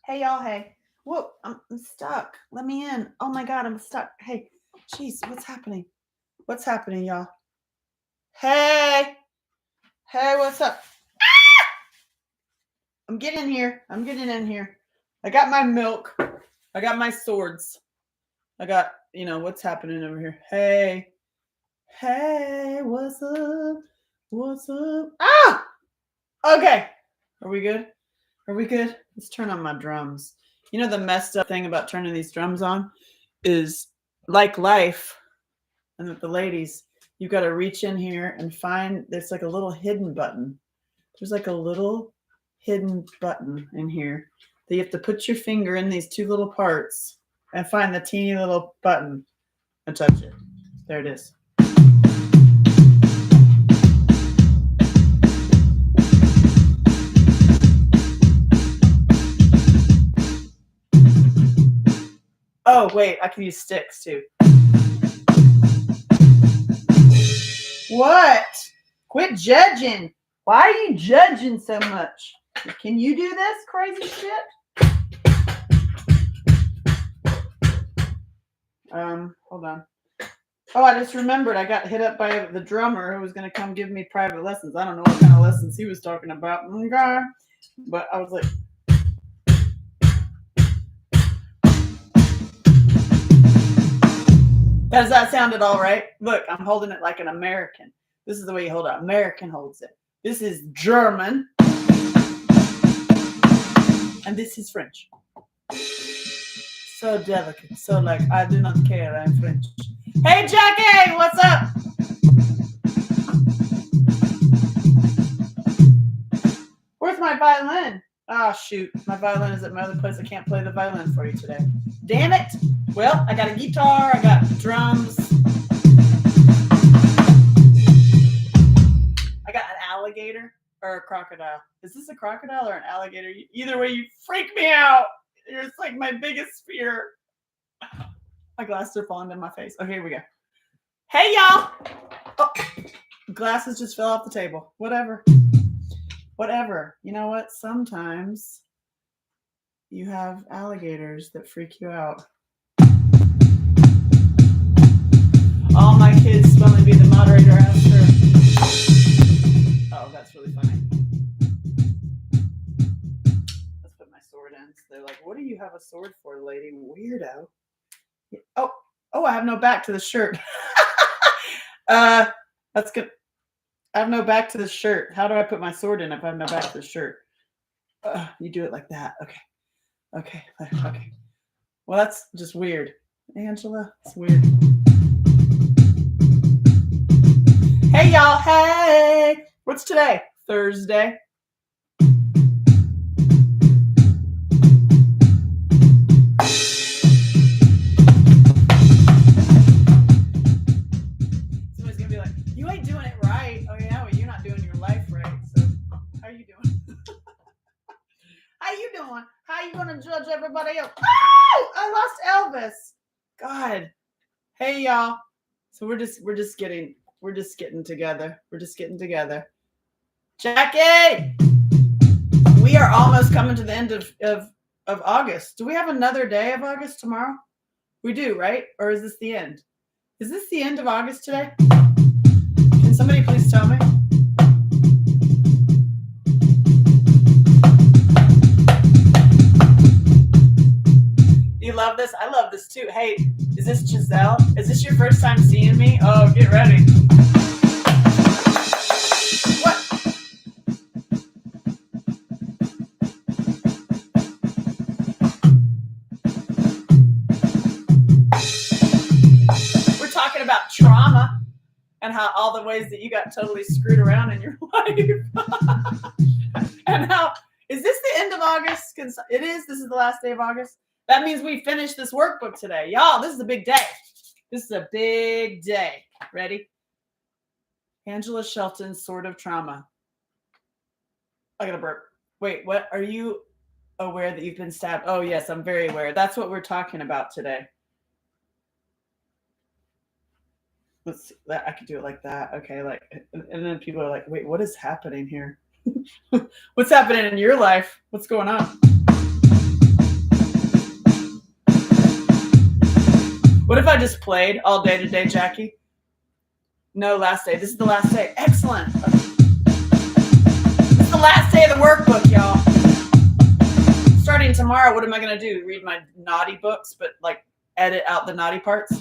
Hey, y'all. Hey. Whoa, I'm stuck. Let me in. Oh my God, I'm stuck. Hey, jeez, what's happening? What's happening, y'all? Hey, hey, what's up? I'm getting in here. I'm getting in here. I got my milk. I got my swords. I got, what's happening over here. Hey, hey, what's up? What's up? Ah! Okay. Are we good? Are we good? Let's turn on my drums. You know, the messed up thing about turning these drums on is like life. And with the ladies, you've got to reach in here and find there's like a little hidden button. There's like a little hidden button in here that you have to put your finger in these two little parts and find the teeny little button and touch it. There it is. Oh, wait, I can use sticks too. What? Quit judging. Why are you judging so much? Can you do this crazy shit? Hold on. Oh, I just remembered I got hit up by the drummer who was going to come give me private lessons. I don't know what kind of lessons he was talking about. But I was like, does that sounded all right? Look, I'm holding it like an American. This is the way you hold it. American holds it. This is German. And this is French. So delicate. So like, I do not care. I'm French. Hey, Jackie, what's up? Where's my violin? Oh, shoot. My violin is at my other place. I can't play the violin for you today. Damn it. Well, I got a guitar. I got drums. I got an alligator or a crocodile. Is this a crocodile or an alligator? Either way, you freak me out. It's like my biggest fear. My glasses are falling down my face. Okay, here we go. Hey, y'all. Oh, glasses just fell off the table. Whatever. You know what? Sometimes you have alligators that freak you out. All my kids want to be the moderator after. Oh, that's really funny. Let's put my sword in. So they're like, what do you have a sword for, lady? Weirdo. Oh, I have no back to the shirt. That's good. I have no back to the shirt. How do I put my sword in if I have no back to the shirt? You do it like that. Okay. Well, that's just weird. Angela, it's weird. Hey, y'all. Hey. What's today? Thursday. Somebody's going to be like, you ain't doing it right. Oh, yeah, well, you're not doing your life right. So how are you doing? How you doing? How you going to judge everybody else? Oh, I lost Elvis. God. Hey, y'all. So we're just getting together. We're just getting together. Jackie, we are almost coming to the end of August. Do we have another day of August tomorrow? We do, right? Or is this the end? Is this the end of August today? Can somebody please tell me? You love this? I love this too. Hey, is this Giselle? Is this your first time seeing me? Oh, get ready. What? We're talking about trauma and how all the ways that you got totally screwed around in your life. And how, is this the end of August? It is. This is the last day of August. That means we finished this workbook today. Y'all, this is a big day. This is a big day. Ready? Angela Shelton's Sword of Trauma. I gotta burp. Wait, what? Are you aware that you've been stabbed? Oh, yes, I'm very aware. That's what we're talking about today. Let's see. I could do it like that. Okay, and then people are like, wait, what is happening here? What's happening in your life? What's going on? What if I just played all day today, Jackie? No, last day. This is the last day. Excellent. This is the last day of the workbook, y'all. Starting tomorrow, what am I going to do? Read my naughty books, but like edit out the naughty parts?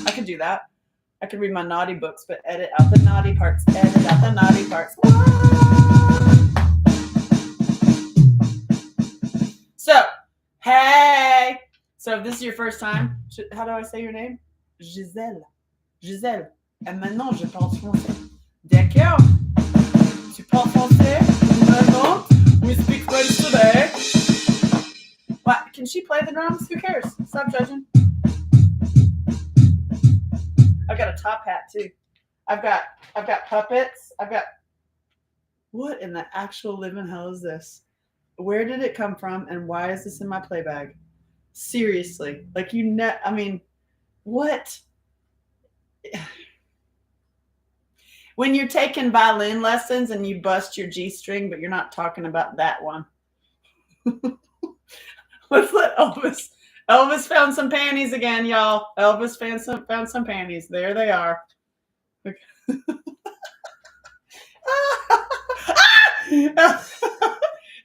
I could do that. I could read my naughty books, but edit out the naughty parts. Edit out the naughty parts. So, hey. So if this is your first time, how do I say your name? Gisèle. Gisèle. Et maintenant, je parle français. D'accord. Tu parles français? Maintenant, we speak French today. What? Can she play the drums? Who cares? Stop judging. I've got a top hat too. I've got puppets. I've got. What in the actual living hell is this? Where did it come from, and why is this in my play bag? Seriously, like I mean, what? When you're taking violin lessons and you bust your G string, but you're not talking about that one. Let's let Elvis. Elvis found some panties again, y'all. Elvis found some panties. There they are. Okay.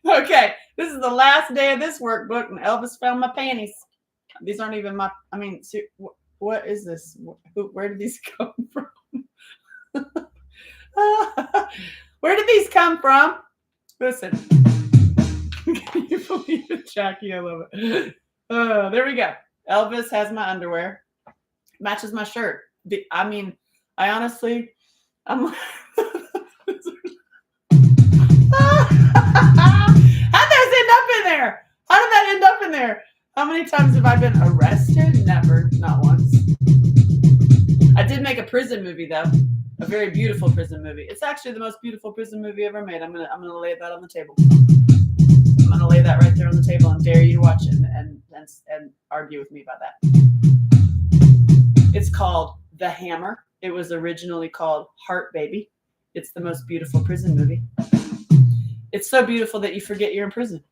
Okay, this is the last day of this workbook, and Elvis found my panties. These aren't even my. I mean, what is this? Where did these come from? Where did these come from? Listen. Can you believe it, Jackie? I love it. There we go. Elvis has my underwear. Matches my shirt. I mean, I honestly, I'm like, how'd those end up in there? How did that end up in there? How many times have I been arrested? Never. Not once. I did make a prison movie, though. A very beautiful prison movie. It's actually the most beautiful prison movie ever made. I'm gonna lay that on the table. I'm gonna lay that right there on the table and dare you to watch it and argue with me about that. It's called The Hammer. It was originally called Heart Baby. It's the most beautiful prison movie. It's so beautiful that you forget you're in prison.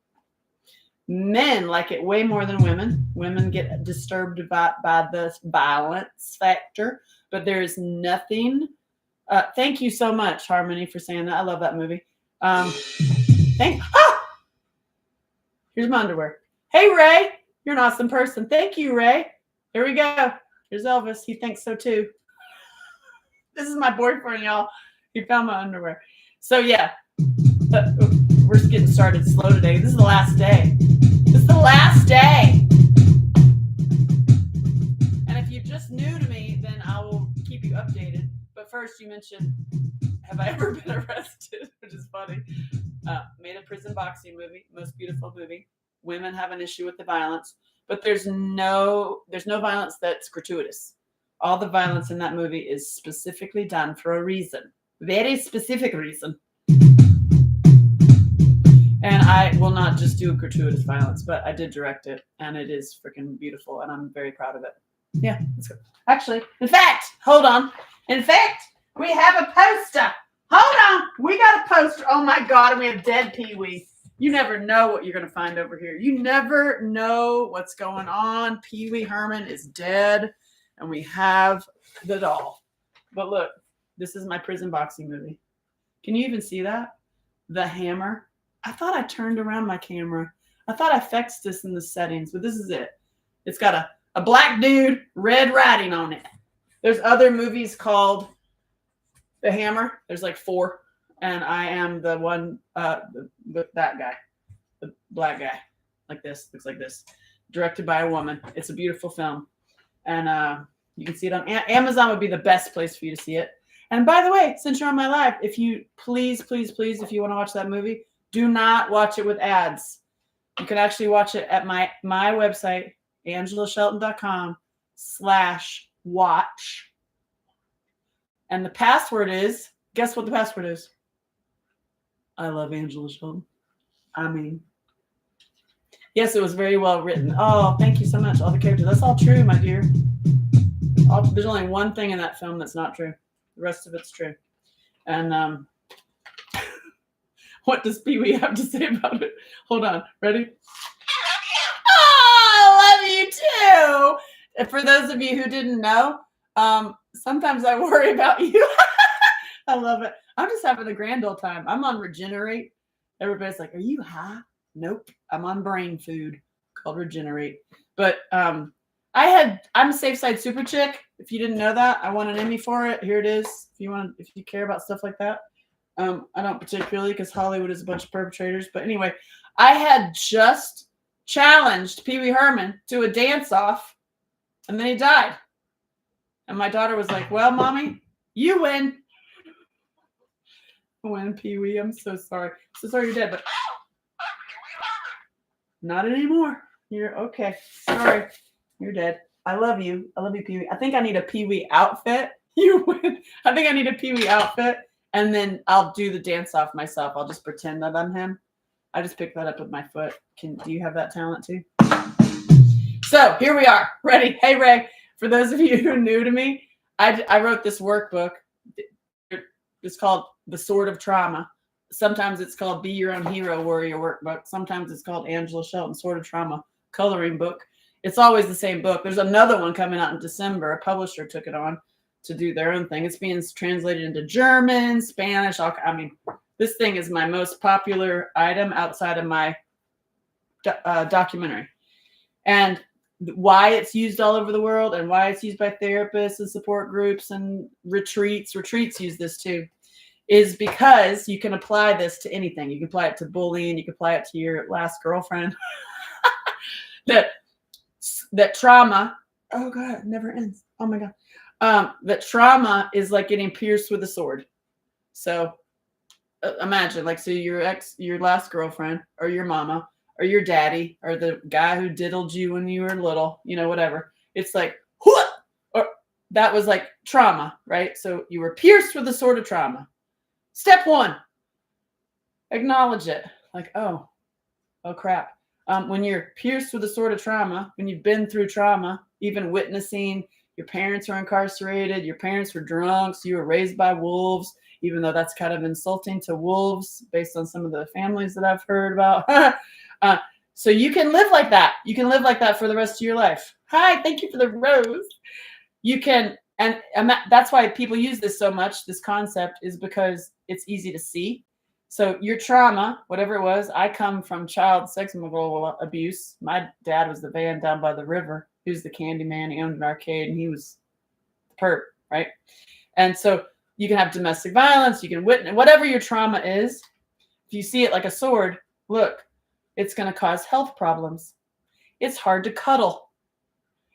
Men like it way more than women. Women get disturbed by the violence factor, but there is nothing. Thank you so much, Harmony, for saying that. I love that movie. Here's my underwear. Hey, Ray, you're an awesome person. Thank you, Ray. Here we go. Here's Elvis. He thinks so too. This is my boyfriend, y'all. He found my underwear. So yeah, we're just getting started slow today. This is the last day. This is the last day. And if you're just new to me, then I will keep you updated. But first, you mentioned, have I ever been arrested? Which is funny. Made a prison boxing movie, most beautiful movie. Women have an issue with the violence, but there's no violence that's gratuitous. All the violence in that movie is specifically done for a reason, very specific reason. And I will not just do gratuitous violence, but I did direct it, and it is freaking beautiful, and I'm very proud of it. Yeah, let's go. Actually, in fact, hold on. In fact, we have a poster. Hold on. We got a poster. Oh, my God, and we have dead Pee-wee. You never know what you're going to find over here. You never know what's going on. Pee-wee Herman is dead, and we have the doll. But look, this is my prison boxing movie. Can you even see that? The Hammer. I thought I turned around my camera. I thought I fixed this in the settings, but this is it. It's got a black dude, red writing on it. There's other movies called The Hammer. There's like 4. And I am the one with that guy, the black guy, like this, looks like this, directed by a woman. It's a beautiful film. And you can see it on Amazon would be the best place for you to see it. And by the way, since you're on my live, if you please, if you want to watch that movie, do not watch it with ads. You can actually watch it at my website, angelashelton.com/watch. And the password is, guess what the password is? I love Angela Shelton. I mean, yes, it was very well written. Oh, thank you so much. All the characters. That's all true, my dear. There's only one thing in that film that's not true. The rest of it's true. And what does Pee-wee have to say about it? Hold on. Ready? Oh, I love you too. For those of you who didn't know, sometimes I worry about you. I love it. I'm just having a grand old time. I'm on Regenerate. Everybody's like, "Are you high?" Nope. I'm on brain food called Regenerate. But I'm a Safe Side Super Chick. If you didn't know that, I won an Emmy for it. Here it is. If you care about stuff like that. I don't particularly, because Hollywood is a bunch of perpetrators. But anyway, I had just challenged Pee Wee Herman to a dance off, and then he died. And my daughter was like, "Well, Mommy, you win." Win, Pee Wee. I'm so sorry. So sorry you're dead, but not anymore. You're okay. Sorry. You're dead. I love you. I love you, Pee Wee. I think I need a Pee Wee outfit. You win. I think I need a Pee Wee outfit, and then I'll do the dance off myself. I'll just pretend that I'm him. I just picked that up with my foot. Do you have that talent too? So here we are. Ready? Hey, Ray. For those of you who are new to me, I wrote this workbook. It's called The Sword of Trauma. Sometimes it's called Be Your Own Hero Warrior Workbook. Sometimes it's called Angela Shelton Sword of Trauma Coloring Book. It's always the same book. There's another one coming out in December. A publisher took it on to do their own thing. It's being translated into German, Spanish. This thing is my most popular item outside of my documentary. And why it's used all over the world and why it's used by therapists and support groups and retreats use this too, is because you can apply this to anything. You can apply it to bullying. You can apply it to your last girlfriend. that trauma, oh God, it never ends. Oh my God. That trauma is like getting pierced with a sword. So imagine, so your last girlfriend or your mama or your daddy or the guy who diddled you when you were little, whatever. It's like, or that was like trauma, right? So you were pierced with the sword of trauma. Step 1, acknowledge it. Like, oh crap. When you're pierced with a sword of trauma, when you've been through trauma, even witnessing your parents are incarcerated, your parents were drunks, you were raised by wolves, even though that's kind of insulting to wolves based on some of the families that I've heard about. So you can live like that. You can live like that for the rest of your life. Hi, thank you for the rose. You can, and that's why people use this so much, this concept, is because it's easy to see. So your trauma, whatever it was, I come from child sexual abuse. My dad was the van down by the river. He was the candy man. He owned an arcade, and he was the perp, right? And so you can have domestic violence. You can witness whatever your trauma is. If you see it like a sword, look, it's going to cause health problems. It's hard to cuddle.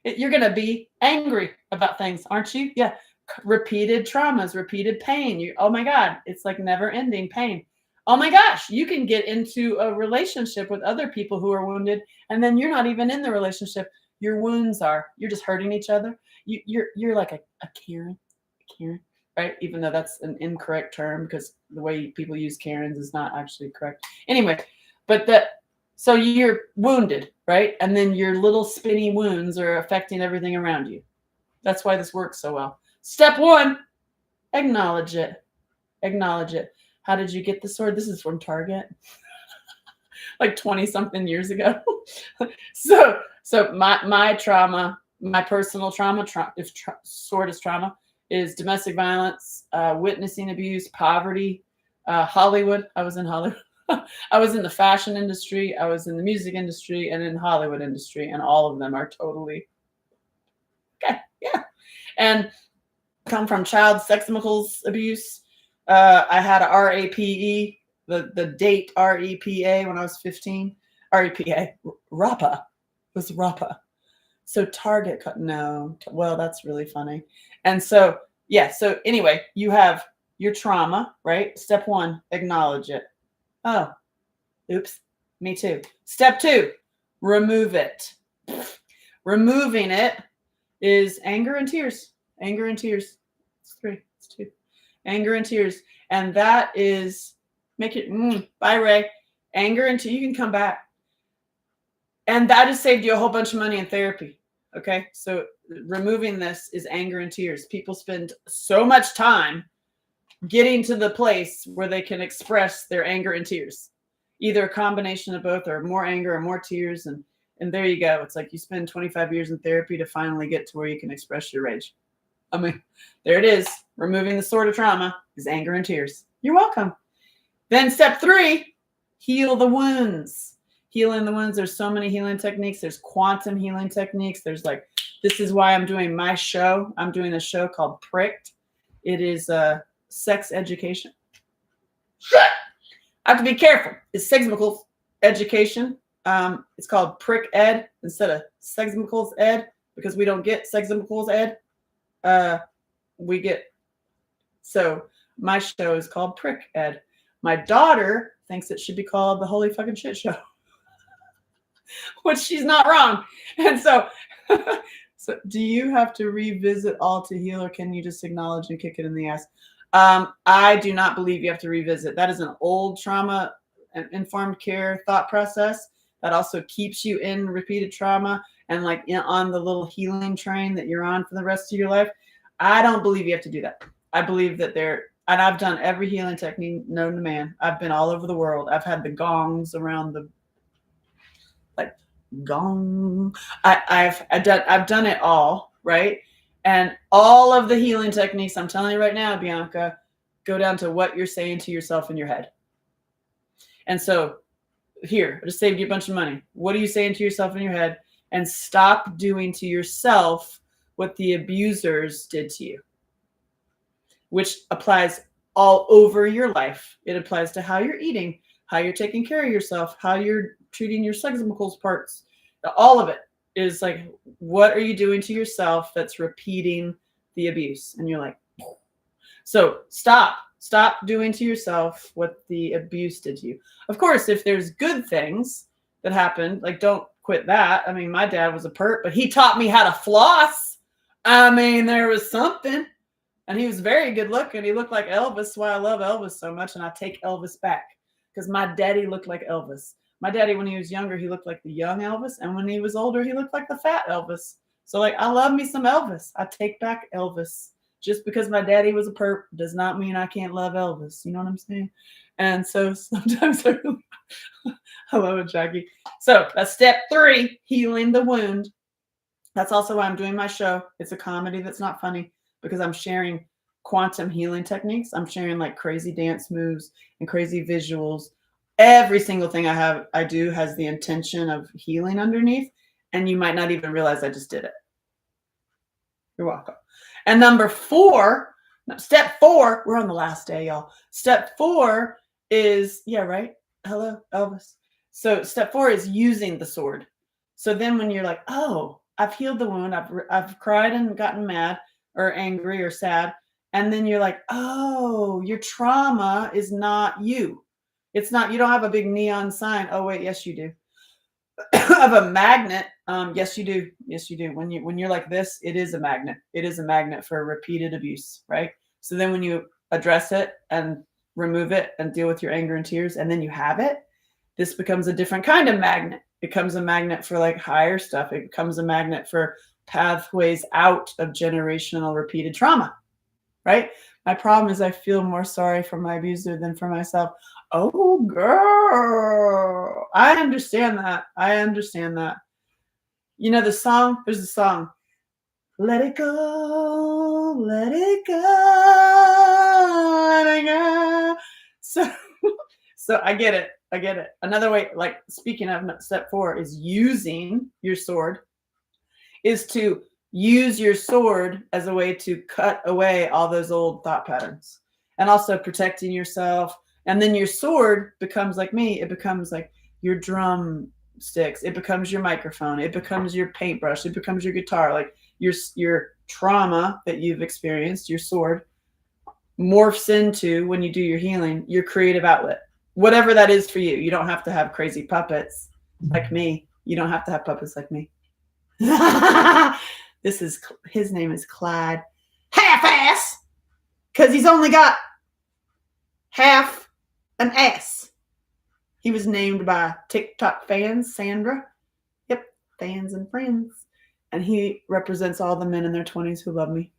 You're going to be angry about things, aren't you? Yeah. Repeated traumas, repeated pain. Oh my God, it's like never ending pain. Oh my gosh, you can get into a relationship with other people who are wounded, and then you're not even in the relationship. Your wounds are. You're just hurting each other. You're like a Karen, right? Even though that's an incorrect term, because the way people use Karens is not actually correct. Anyway, so you're wounded, right? And then your little spinny wounds are affecting everything around you. That's why this works so well. Step 1, acknowledge it. Acknowledge it. How did you get the sword? This is from Target, like 20 something years ago. So my trauma, my personal trauma, sword is trauma, is domestic violence, witnessing abuse, poverty, Hollywood. I was in Hollywood. I was in the fashion industry. I was in the music industry and in the Hollywood industry, and all of them are totally okay. Yeah, and come from child sexual abuse. I had a RAPE, the date REPA when I was 15. REPA, RAPA. It was RAPA. So Target, no. Well, that's really funny. And so, yeah. So anyway, you have your trauma, right? Step 1, acknowledge it. Oh, oops, me too. Step 2, remove it. Removing it is anger and tears. Anger and tears. It's 3. It's 2. Anger and tears. And that is, make it, bye, Ray. Anger and tears. You can come back. And that has saved you a whole bunch of money in therapy. Okay. So removing this is anger and tears. People spend so much time getting to the place where they can express their anger and tears, either a combination of both or more anger or more tears. And And there you go. It's like you spend 25 years in therapy to finally get to where you can express your rage. I mean, there it is. Removing the sword of trauma is anger and tears. You're welcome. Then step 3, heal the wounds. Healing the wounds. There's so many healing techniques. There's quantum healing techniques. There's like, this is why I'm doing my show. I'm doing a show called Pricked. It is sex education. I have to be careful. It's sexual education. It's called Prick Ed instead of Seximicals Ed, because we don't get Seximicals Ed. We get, so my show is called Prick Ed. My daughter thinks it should be called the Holy Fucking Shit Show, which she's not wrong. And so, so do you have to revisit all to heal, or can you just acknowledge and kick it in the ass? I do not believe you have to revisit. That is an old trauma informed care thought process that also keeps you in repeated trauma and like on the little healing train that you're on for the rest of your life. I don't believe you have to do that. I believe that and I've done every healing technique known to man. I've been all over the world. I've had the gongs around the, like, gong. I've done it all, right? And all of the healing techniques, I'm telling you right now, Bianca, go down to what you're saying to yourself in your head. And so here, I just saved you a bunch of money. What are you saying to yourself in your head? And stop doing to yourself what the abusers did to you, which applies all over your life. It applies to how you're eating, how you're taking care of yourself, how you're treating your seximicals parts. All of it is like, what are you doing to yourself that's repeating the abuse? And you're like, so stop doing to yourself what the abuse did to you. Of course, if there's good things that happened, like, don't quit that. I mean, my dad was a perp, but he taught me how to floss. I mean, there was something. And he was very good looking. He looked like Elvis. That's why I love Elvis so much. And I take Elvis back because my daddy looked like Elvis. My daddy, when he was younger, he looked like the young Elvis. And when he was older, he looked like the fat Elvis. So, like, I love me some Elvis. I take back Elvis. Just because my daddy was a perp does not mean I can't love Elvis. You know what I'm saying? And so sometimes I love it, Jackie. So that's step 3, healing the wound. That's also why I'm doing my show. It's a comedy that's not funny, because I'm sharing quantum healing techniques. I'm sharing like crazy dance moves and crazy visuals. Every single thing I do has the intention of healing underneath. And you might not even realize I just did it. You're welcome. And step 4, we're on the last day, y'all. Step 4 is, yeah, right? Hello, Elvis. So step 4 is using the sword. So then when you're like, oh, I've healed the wound. I've cried and gotten mad or angry or sad. And then you're like, oh, your trauma is not you. It's not, you don't have a big neon sign. Oh, wait, yes, you do. Of a magnet. Yes, you do. Yes, you do. When you're like this, it is a magnet. It is a magnet for repeated abuse, right? So then when you address it and remove it and deal with your anger and tears, and then you have it, this becomes a different kind of magnet. It becomes a magnet for like higher stuff. It becomes a magnet for pathways out of generational repeated trauma, right? My problem is I feel more sorry for my abuser than for myself. Oh, girl. I understand that. I understand that. You know the song? There's a song. Let it go, let it go, let it go. So I get it. I get it. Another way, like, speaking of step 4 is using your sword, is to use your sword as a way to cut away all those old thought patterns, and also protecting yourself. And then your sword becomes like me. It becomes like your drum sticks. It becomes your microphone. It becomes your paintbrush. It becomes your guitar. Like your trauma that you've experienced, your sword morphs into, when you do your healing, your creative outlet. Whatever that is for you. You don't have to have crazy puppets like me. You don't have to have puppets like me. His name is Clyde Half-Ass, because he's only got half an ass. He was named by TikTok fans, Sandra. Yep, fans and friends. And he represents all the men in their 20s who love me.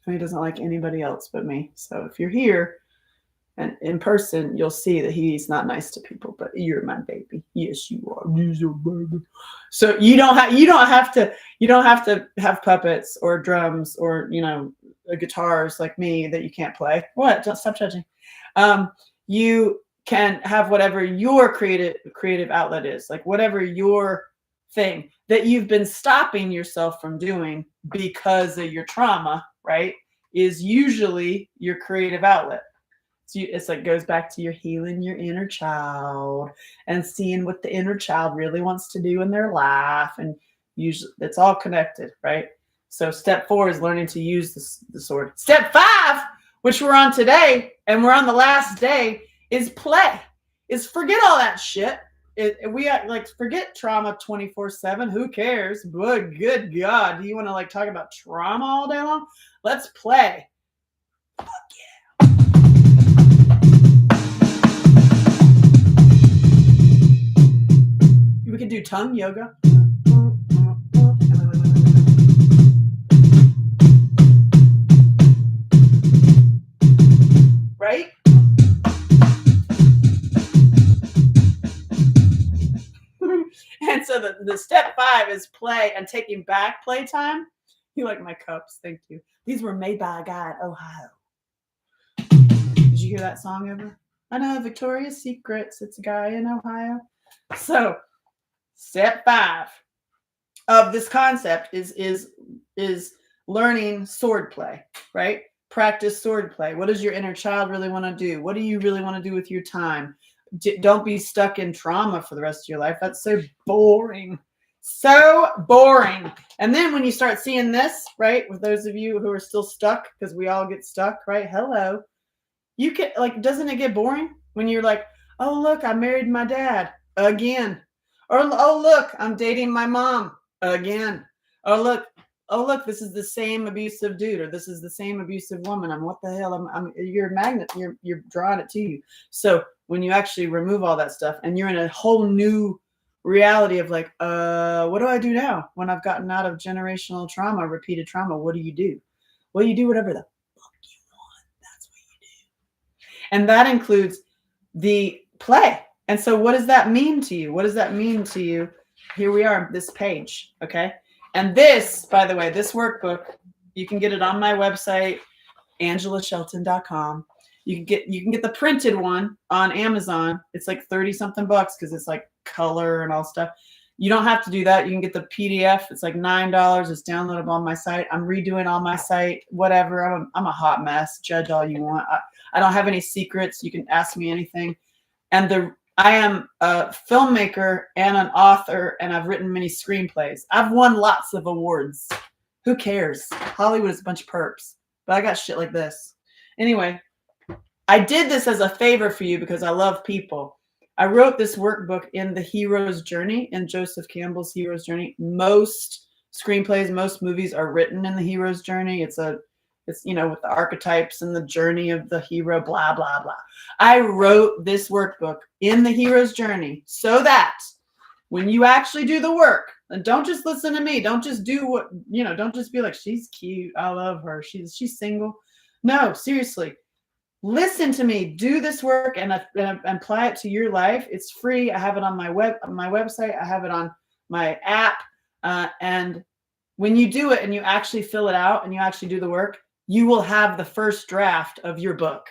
And he doesn't like anybody else but me. So if you're here, And in person, you'll see that he's not nice to people, but you're my baby. Yes, you are. You're your baby. So you don't have to have puppets or drums or guitars like me that you can't play. What? Don't stop judging. You can have whatever your creative outlet is, like whatever your thing that you've been stopping yourself from doing because of your trauma, right? Is usually your creative outlet. It's like goes back to your healing your inner child and seeing what the inner child really wants to do in their life, and usually it's all connected, right? So step 4 is learning to use the sword. Step 5, which we're on today and we're on the last day, is play. Is forget all that shit. We like forget trauma 24/7. Who cares? But good God, do you want to like talk about trauma all day long? Let's play. Fuck yeah. We could do tongue yoga. Right? And so the step 5 is play and taking back playtime. You like my cups? Thank you. These were made by a guy in Ohio. Did you hear that song ever? I know, Victoria's Secrets. It's a guy in Ohio. So step 5 of this concept is learning sword play, right? Practice sword play. What does your inner child really want to do? What do you really want to do with your time? Don't be stuck in trauma for the rest of your life. That's so boring. So boring. And then when you start seeing this, right, with those of you who are still stuck, because we all get stuck, right? Hello. You can, like, doesn't it get boring when you're like, oh, look, I married my dad again. Or, oh, look, I'm dating my mom again. Or look, this is the same abusive dude, or this is the same abusive woman. What the hell? You're a magnet. You're drawing it to you. So when you actually remove all that stuff and you're in a whole new reality of like, what do I do now when I've gotten out of generational trauma, repeated trauma? What do you do? Well, you do whatever the fuck you want. That's what you do. And that includes the play. And so what does that mean to you? What does that mean to you? Here we are, this page, okay? And this, by the way, this workbook, you can get it on my website, angelashelton.com. You can get the printed one on Amazon. It's like 30 something bucks because it's like color and all stuff. You don't have to do that. You can get the PDF. It's like $9. It's downloadable on my site. I'm redoing all my site, whatever. I'm a hot mess. Judge all you want. I don't have any secrets. You can ask me anything. And I am a filmmaker and an author, and I've written many screenplays. I've won lots of awards. Who cares? Hollywood is a bunch of perps. But I got shit like this. Anyway, I did this as a favor for you because I love people. I wrote this workbook in the hero's journey, in Joseph Campbell's hero's journey. Most screenplays, most movies are written in the hero's journey. It's with the archetypes and the journey of the hero, blah, blah, blah. I wrote this workbook in the hero's journey so that when you actually do the work, and don't just listen to me, don't just do what, don't just be like, she's cute, I love her, she's single. No, seriously. Listen to me, do this work and apply it to your life. It's free. I have it on my website. I have it on my app. And when you do it and you actually fill it out and you actually do the work, you will have the first draft of your book.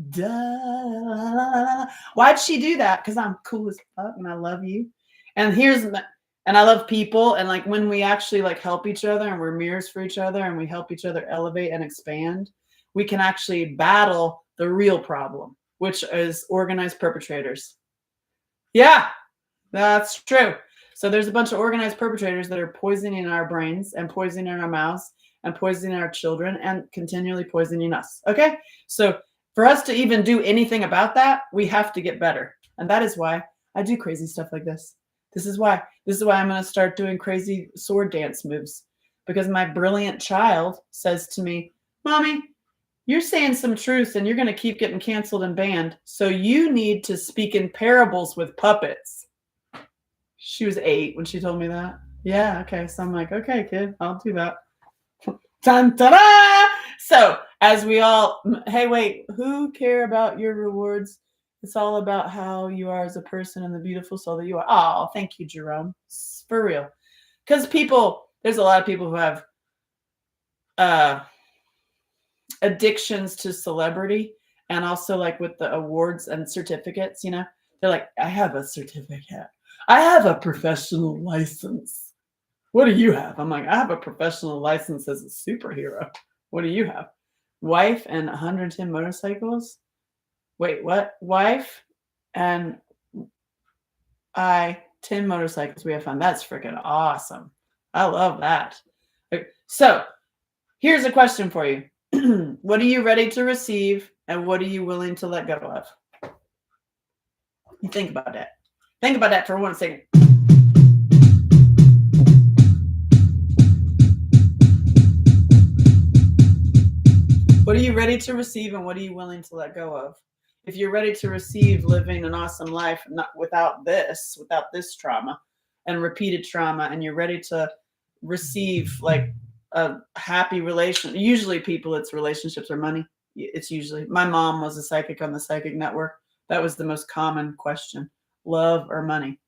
Duh. Why'd she do that? Because I'm cool as fuck and I love you. And I love people. And like when we actually like help each other and we're mirrors for each other and we help each other elevate and expand, we can actually battle the real problem, which is organized perpetrators. Yeah, that's true. So there's a bunch of organized perpetrators that are poisoning our brains and poisoning our mouths and poisoning our children and continually poisoning us. Okay? So for us to even do anything about that, we have to get better. And that is why I do crazy stuff like this. This is why I'm going to start doing crazy sword dance moves, because my brilliant child says to me, Mommy, you're saying some truth and you're going to keep getting canceled and banned. So you need to speak in parables with puppets. She was 8 when she told me that. Yeah. Okay. So I'm like, okay, kid, I'll do that. Dun, da, da! So As we all, hey, wait, who care about your rewards? It's all about how you are as a person and the beautiful soul that you are. Oh, thank you, Jerome. For real. Because there's a lot of people who have addictions to celebrity, and also like with the awards and certificates, they're like, I have a certificate. I have a professional license. What do you have? I'm like, I have a professional license as a superhero. What do you have? Wife and 110 motorcycles? Wait, what? Wife and 10 motorcycles. We have fun. That's freaking awesome. I love that. So here's a question for you. What are you ready to receive, and what are you willing to let go of? You think about that. Think about that for 1 second. What are you ready to receive, and what are you willing to let go of? If you're ready to receive living an awesome life, not without this trauma and repeated trauma, and you're ready to receive like a happy relation, usually it's relationships or money. It's usually, my mom was a psychic on the Psychic Network. That was the most common question: love or money.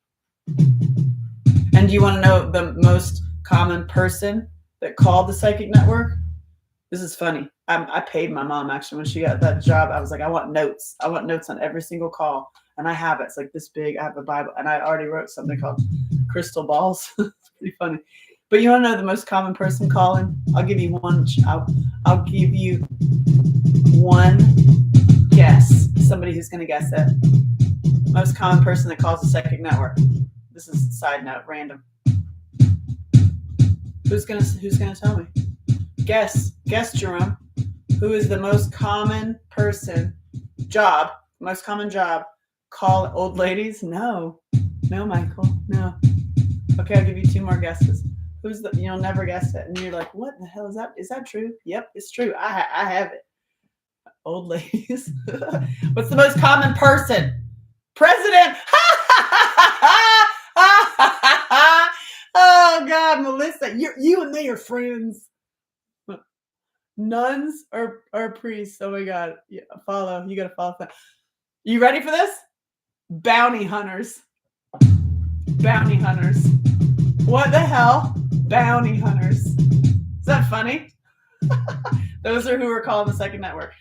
And do you want to know the most common person that called the Psychic Network? This is funny. I paid my mom, actually, when she got that job. I was like, I want notes. I want notes on every single call. And I have it. It's like this big. I have a Bible. And I already wrote something called Crystal Balls. It's pretty funny. But you want to know the most common person calling? I'll give you one. I'll give you one guess. Somebody who's going to guess it. Most common person that calls the Psychic Network. This is a side note, random. Who's gonna tell me? Guess, Jerome. Who is the most common person? Most common job. Call old ladies? No, Michael. No. Okay, I'll give you 2 more guesses. You'll never guess it, and you're like, what the hell is that? Is that true? Yep, it's true. I have it. Old ladies. What's the most common person? President. Oh God, Melissa, you and me are friends. Nuns or priests? Oh my God, yeah, follow. You gotta follow that. You ready for this? Bounty hunters. Bounty hunters. What the hell? Bounty hunters. Is that funny? Those are who are calling the Psychic Network.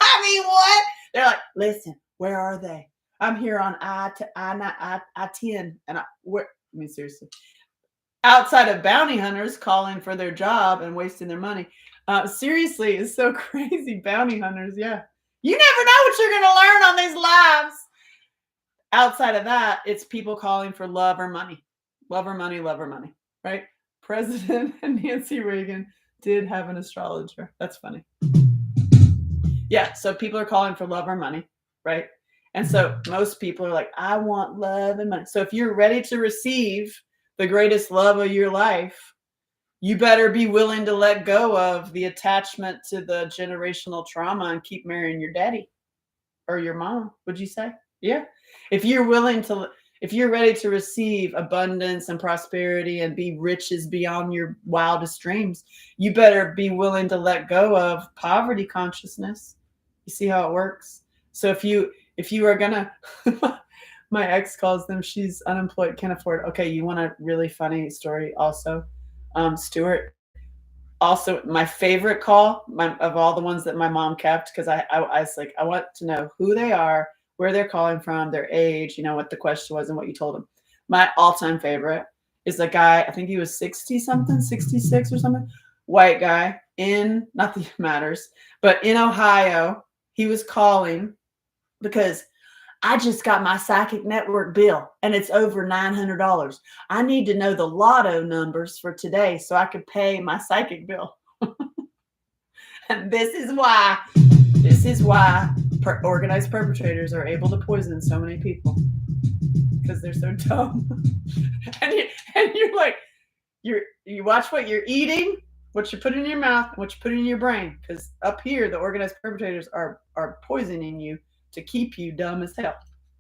I mean, what? They're like, listen, where are they? I'm here on I-10, and seriously. Outside of bounty hunters calling for their job and wasting their money. Seriously, it's so crazy. Bounty hunters, yeah. You never know what you're going to learn on these lives. Outside of that, it's people calling for love or money. Love or money, right? President and Nancy Reagan did have an astrologer. That's funny. Yeah, so people are calling for love or money, right? And so most people are like, I want love and money. So if you're ready to receive the greatest love of your life, you better be willing to let go of the attachment to the generational trauma and keep marrying your daddy or your mom. Would you say? Yeah. If you're ready to receive abundance and prosperity and be riches beyond your wildest dreams, you better be willing to let go of poverty consciousness. You see how it works? So if you are gonna, my ex calls them, she's unemployed, can't afford. Okay, you want a really funny story also? Stuart. Also, my favorite call of all the ones that my mom kept, because I was like, I want to know who they are, where they're calling from, their age, what the question was and what you told them. My all-time favorite is a guy, I think he was 60-something, 66 or something, white guy not that it matters, but in Ohio. He was calling because I just got my Psychic Network bill and it's over $900. I need to know the lotto numbers for today so I could pay my psychic bill. And this is why organized perpetrators are able to poison so many people, because they're so dumb. and you're like, you watch what you're eating, what you put in your mouth, and what you put in your brain, because up here the organized perpetrators are poisoning you to keep you dumb as hell.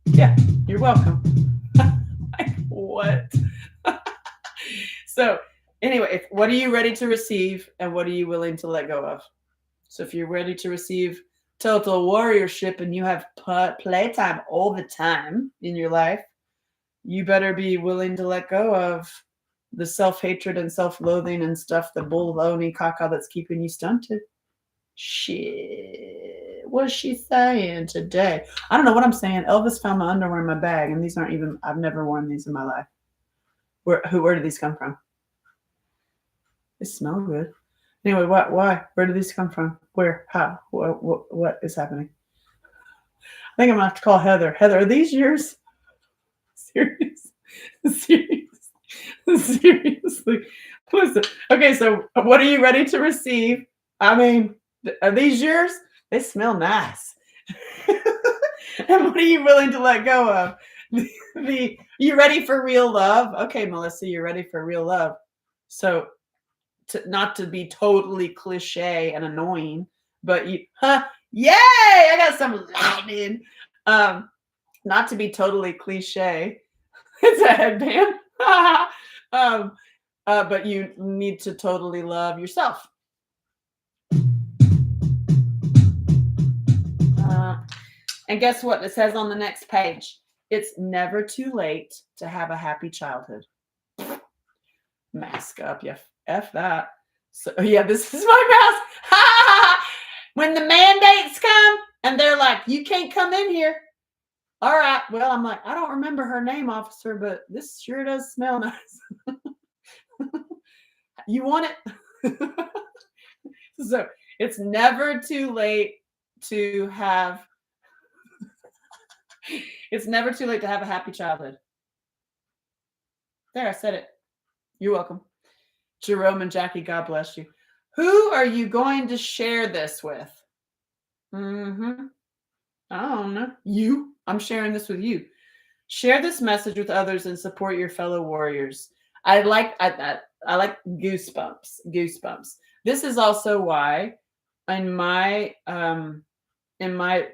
Yeah, you're welcome. Like, what? So anyway, what are you ready to receive, and what are you willing to let go of? So if you're ready to receive total warriorship and you have playtime all the time in your life, you better be willing to let go of the self-hatred and self-loathing and stuff, the baloney caca that's keeping you stunted. Shit. What's she saying today? I don't know what I'm saying. Elvis found my underwear in my bag, and these aren't even, I've never worn these in my life. Where did these come from? They smell good. Anyway, why? Where did these come from? Where? How? What is happening? I think I'm gonna have to call Heather. Heather, are these yours? Serious? Seriously. Listen. Okay, so what are you ready to receive? I mean, are these yours? They smell nice. And what are you willing to let go of? You ready for real love? Okay, Melissa, you're ready for real love. So not to be totally cliche and annoying, but yay! I got some lightning. Not to be totally cliche. It's a headband. But you need to totally love yourself. And guess what? It says on the next page, it's never too late to have a happy childhood. Mask up, yeah. F that. So yeah, this is my mask. When the mandates come and they're like, you can't come in here. All right. Well, I'm like, I don't remember her name, officer, but this sure does smell nice. You want it? So it's never too late to have it's never too late to have a happy childhood. There, I said it. You're welcome. Jerome and Jackie, God bless you. Who are you going to share this with? I don't know. You. I'm sharing this with you. Share this message with others and support your fellow warriors. I like goosebumps. Goosebumps. This is also why in my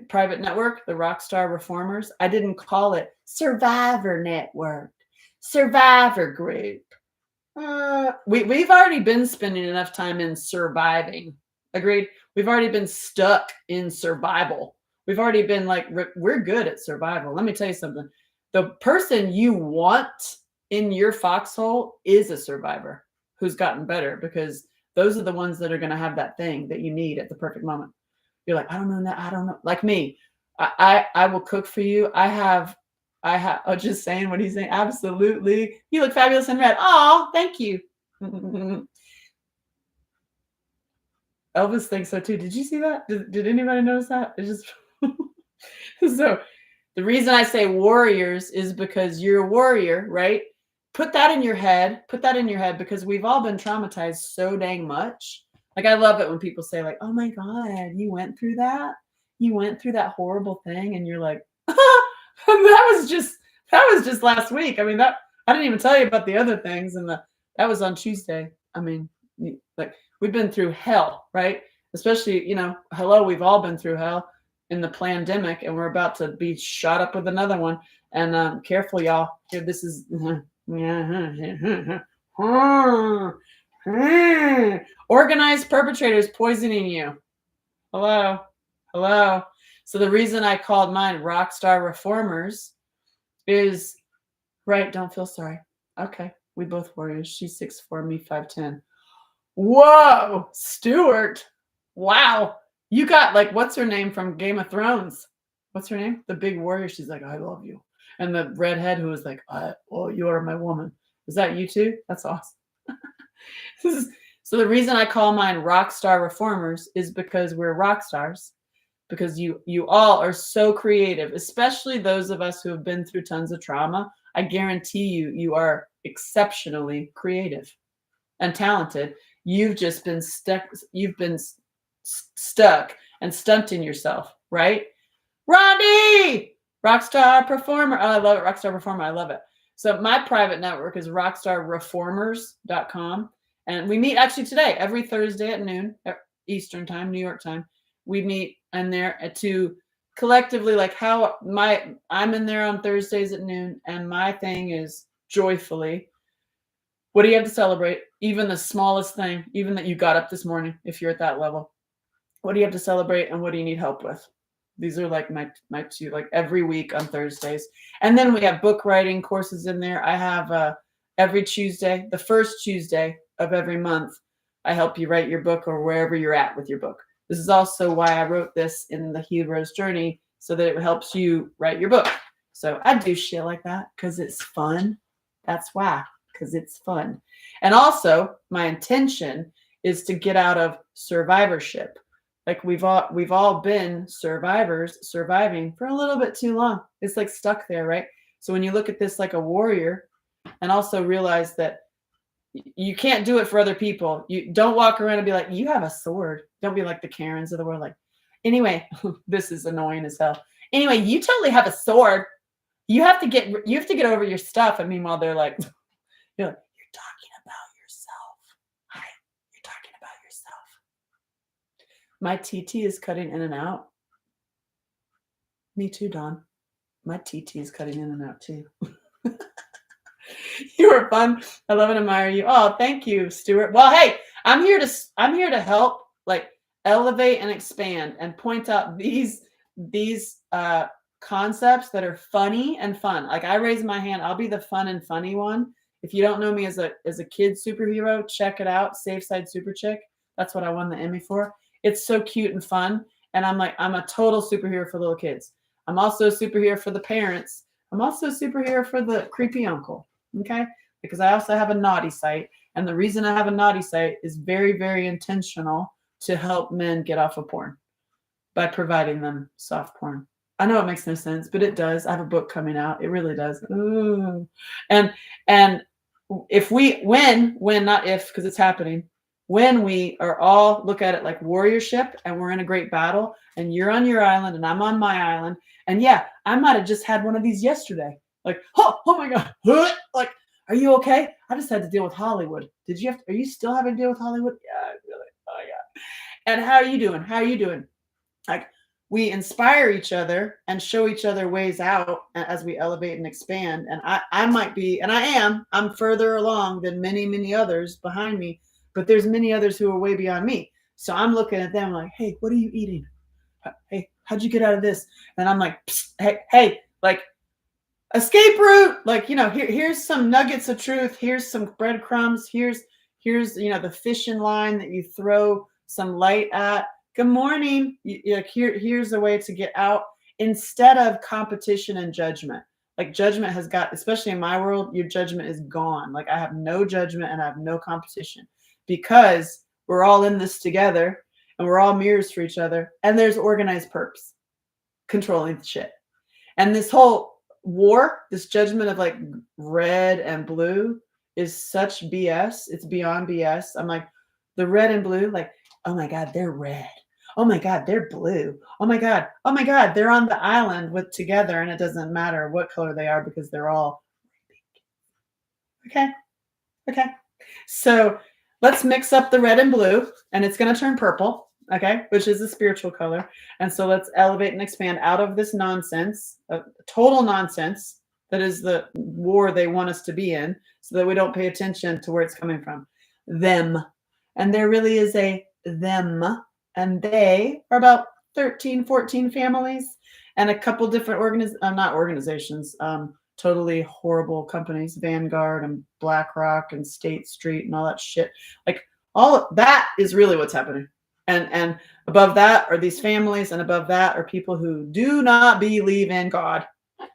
private network, the Rockstar Reformers, I didn't call it Survivor Network, Survivor Group. We've already been spending enough time in surviving. Agreed? We've already been stuck in survival. We've already been like, we're good at survival. Let me tell you something. The person you want in your foxhole is a survivor who's gotten better, because those are the ones that are going to have that thing that you need at the perfect moment. You're like, I don't know that. I don't know. Like me, I will cook for you. I have, oh, just saying what he's saying. Absolutely. You look fabulous in red. Oh, thank you. Elvis thinks so too. Did you see that? Did anybody notice that? It's just so the reason I say warriors is because you're a warrior, right? Put that in your head. Put that in your head, because we've all been traumatized so dang much. Like, I love it when people say like, oh my God, you went through that? You went through that horrible thing? And you're like, that was just last week. I mean, that I didn't even tell you about the other things. And that was on Tuesday. I mean, like, we've been through hell, right? Especially, hello, we've all been through hell in the pandemic, and we're about to be shot up with another one. And careful, y'all. Here, this is organized perpetrators poisoning you. Hello. So the reason I called mine Rockstar Reformers is, right, don't feel sorry. Okay, we both warriors. She's 6'4", me 5'10". Whoa, Stuart. Wow. You got, like, what's her name from Game of Thrones? What's her name? The big warrior. She's like, I love you. And the redhead who was like, oh, you are my woman. Is that you too? That's awesome. So the reason I call mine Rockstar Reformers is because we're rock stars. Because you all are so creative, especially those of us who have been through tons of trauma. I guarantee you are exceptionally creative and talented. You've just been stuck. You've been stuck and stunting yourself, right? Rondi, Rockstar Performer. Oh, I love it. Rockstar Performer. I love it. So my private network is rockstarreformers.com. And we meet actually today, every Thursday at noon, Eastern time, New York time. We meet in there to collectively, like, I'm in there on Thursdays at noon, and my thing is joyfully, what do you have to celebrate? Even the smallest thing, even that you got up this morning, if you're at that level. What do you have to celebrate and what do you need help with? These are like my two, like every week on Thursdays. And then we have book writing courses in there. I have every Tuesday, the first Tuesday of every month, I help you write your book or wherever you're at with your book. This is also why I wrote this in the Hero's Journey, so that it helps you write your book. So I do shit like that because it's fun. That's why, because it's fun. And also my intention is to get out of survivorship. Like we've all been survivors, surviving for a little bit too long. It's like stuck there, right? So when you look at this like a warrior, and also realize that you can't do it for other people. You don't walk around and be like, you have a sword. Don't be like the Karens of the world. Like, anyway, this is annoying as hell. Anyway, you totally have a sword. You have to get over your stuff. And meanwhile, they're like, you're talking about yourself. Hi, you're talking about yourself. My TT is cutting in and out. Me too, Dawn. My TT is cutting in and out too. You were fun. I love and admire you. Oh, thank you, Stuart. Well, hey, I'm here to help, like, elevate and expand and point out these concepts that are funny and fun. Like, I raise my hand. I'll be the fun and funny one. If you don't know me as a kid superhero, check it out. Safe Side Super Chick. That's what I won the Emmy for. It's so cute and fun. And I'm a total superhero for little kids. I'm also a superhero for the parents. I'm also a superhero for the creepy uncle. Okay? Because I also have a naughty site. And the reason I have a naughty site is very, very intentional to help men get off of porn by providing them soft porn. I know it makes no sense, but it does. I have a book coming out. It really does. Ooh. And if not if, because it's happening, when we are all look at it like warriorship and we're in a great battle and you're on your island and I'm on my island. And yeah, I might have just had one of these yesterday. Like, oh my God. Like, are you okay? I just had to deal with Hollywood. Are you still having to deal with Hollywood? Yeah, really. Oh yeah. And how are you doing? How are you doing? Like, we inspire each other and show each other ways out as we elevate and expand. And I might be, and I'm further along than many, many others behind me, but there's many others who are way beyond me. So I'm looking at them like, hey, what are you eating? Hey, how'd you get out of this? And I'm like, hey, like, escape route. Like, here's some nuggets of truth. Here's some breadcrumbs. Here's, the fishing line that you throw some light at. Good morning. Here's a way to get out instead of competition and judgment. Like, judgment has got, especially in my world, your judgment is gone. Like, I have no judgment and I have no competition because we're all in this together and we're all mirrors for each other. And there's organized perps controlling the shit. And this whole war, this judgment of like red and blue is such BS. It's beyond BS. I'm like, the red and blue, like, oh my God, they're red. Oh my God, they're blue. Oh my God, they're on the island together, and it doesn't matter what color they are because they're all pink. Okay. So let's mix up the red and blue, and it's going to turn purple, okay, which is a spiritual color. And so let's elevate and expand out of this nonsense, total nonsense that is the war they want us to be in, so that we don't pay attention to where it's coming from. Them. And there really is a them, and they are about 13, 14 families and a couple different organizations, totally horrible companies, Vanguard and BlackRock and State Street and all that shit. Like, all of that is really what's happening. And above that are these families, and above that are people who do not believe in God.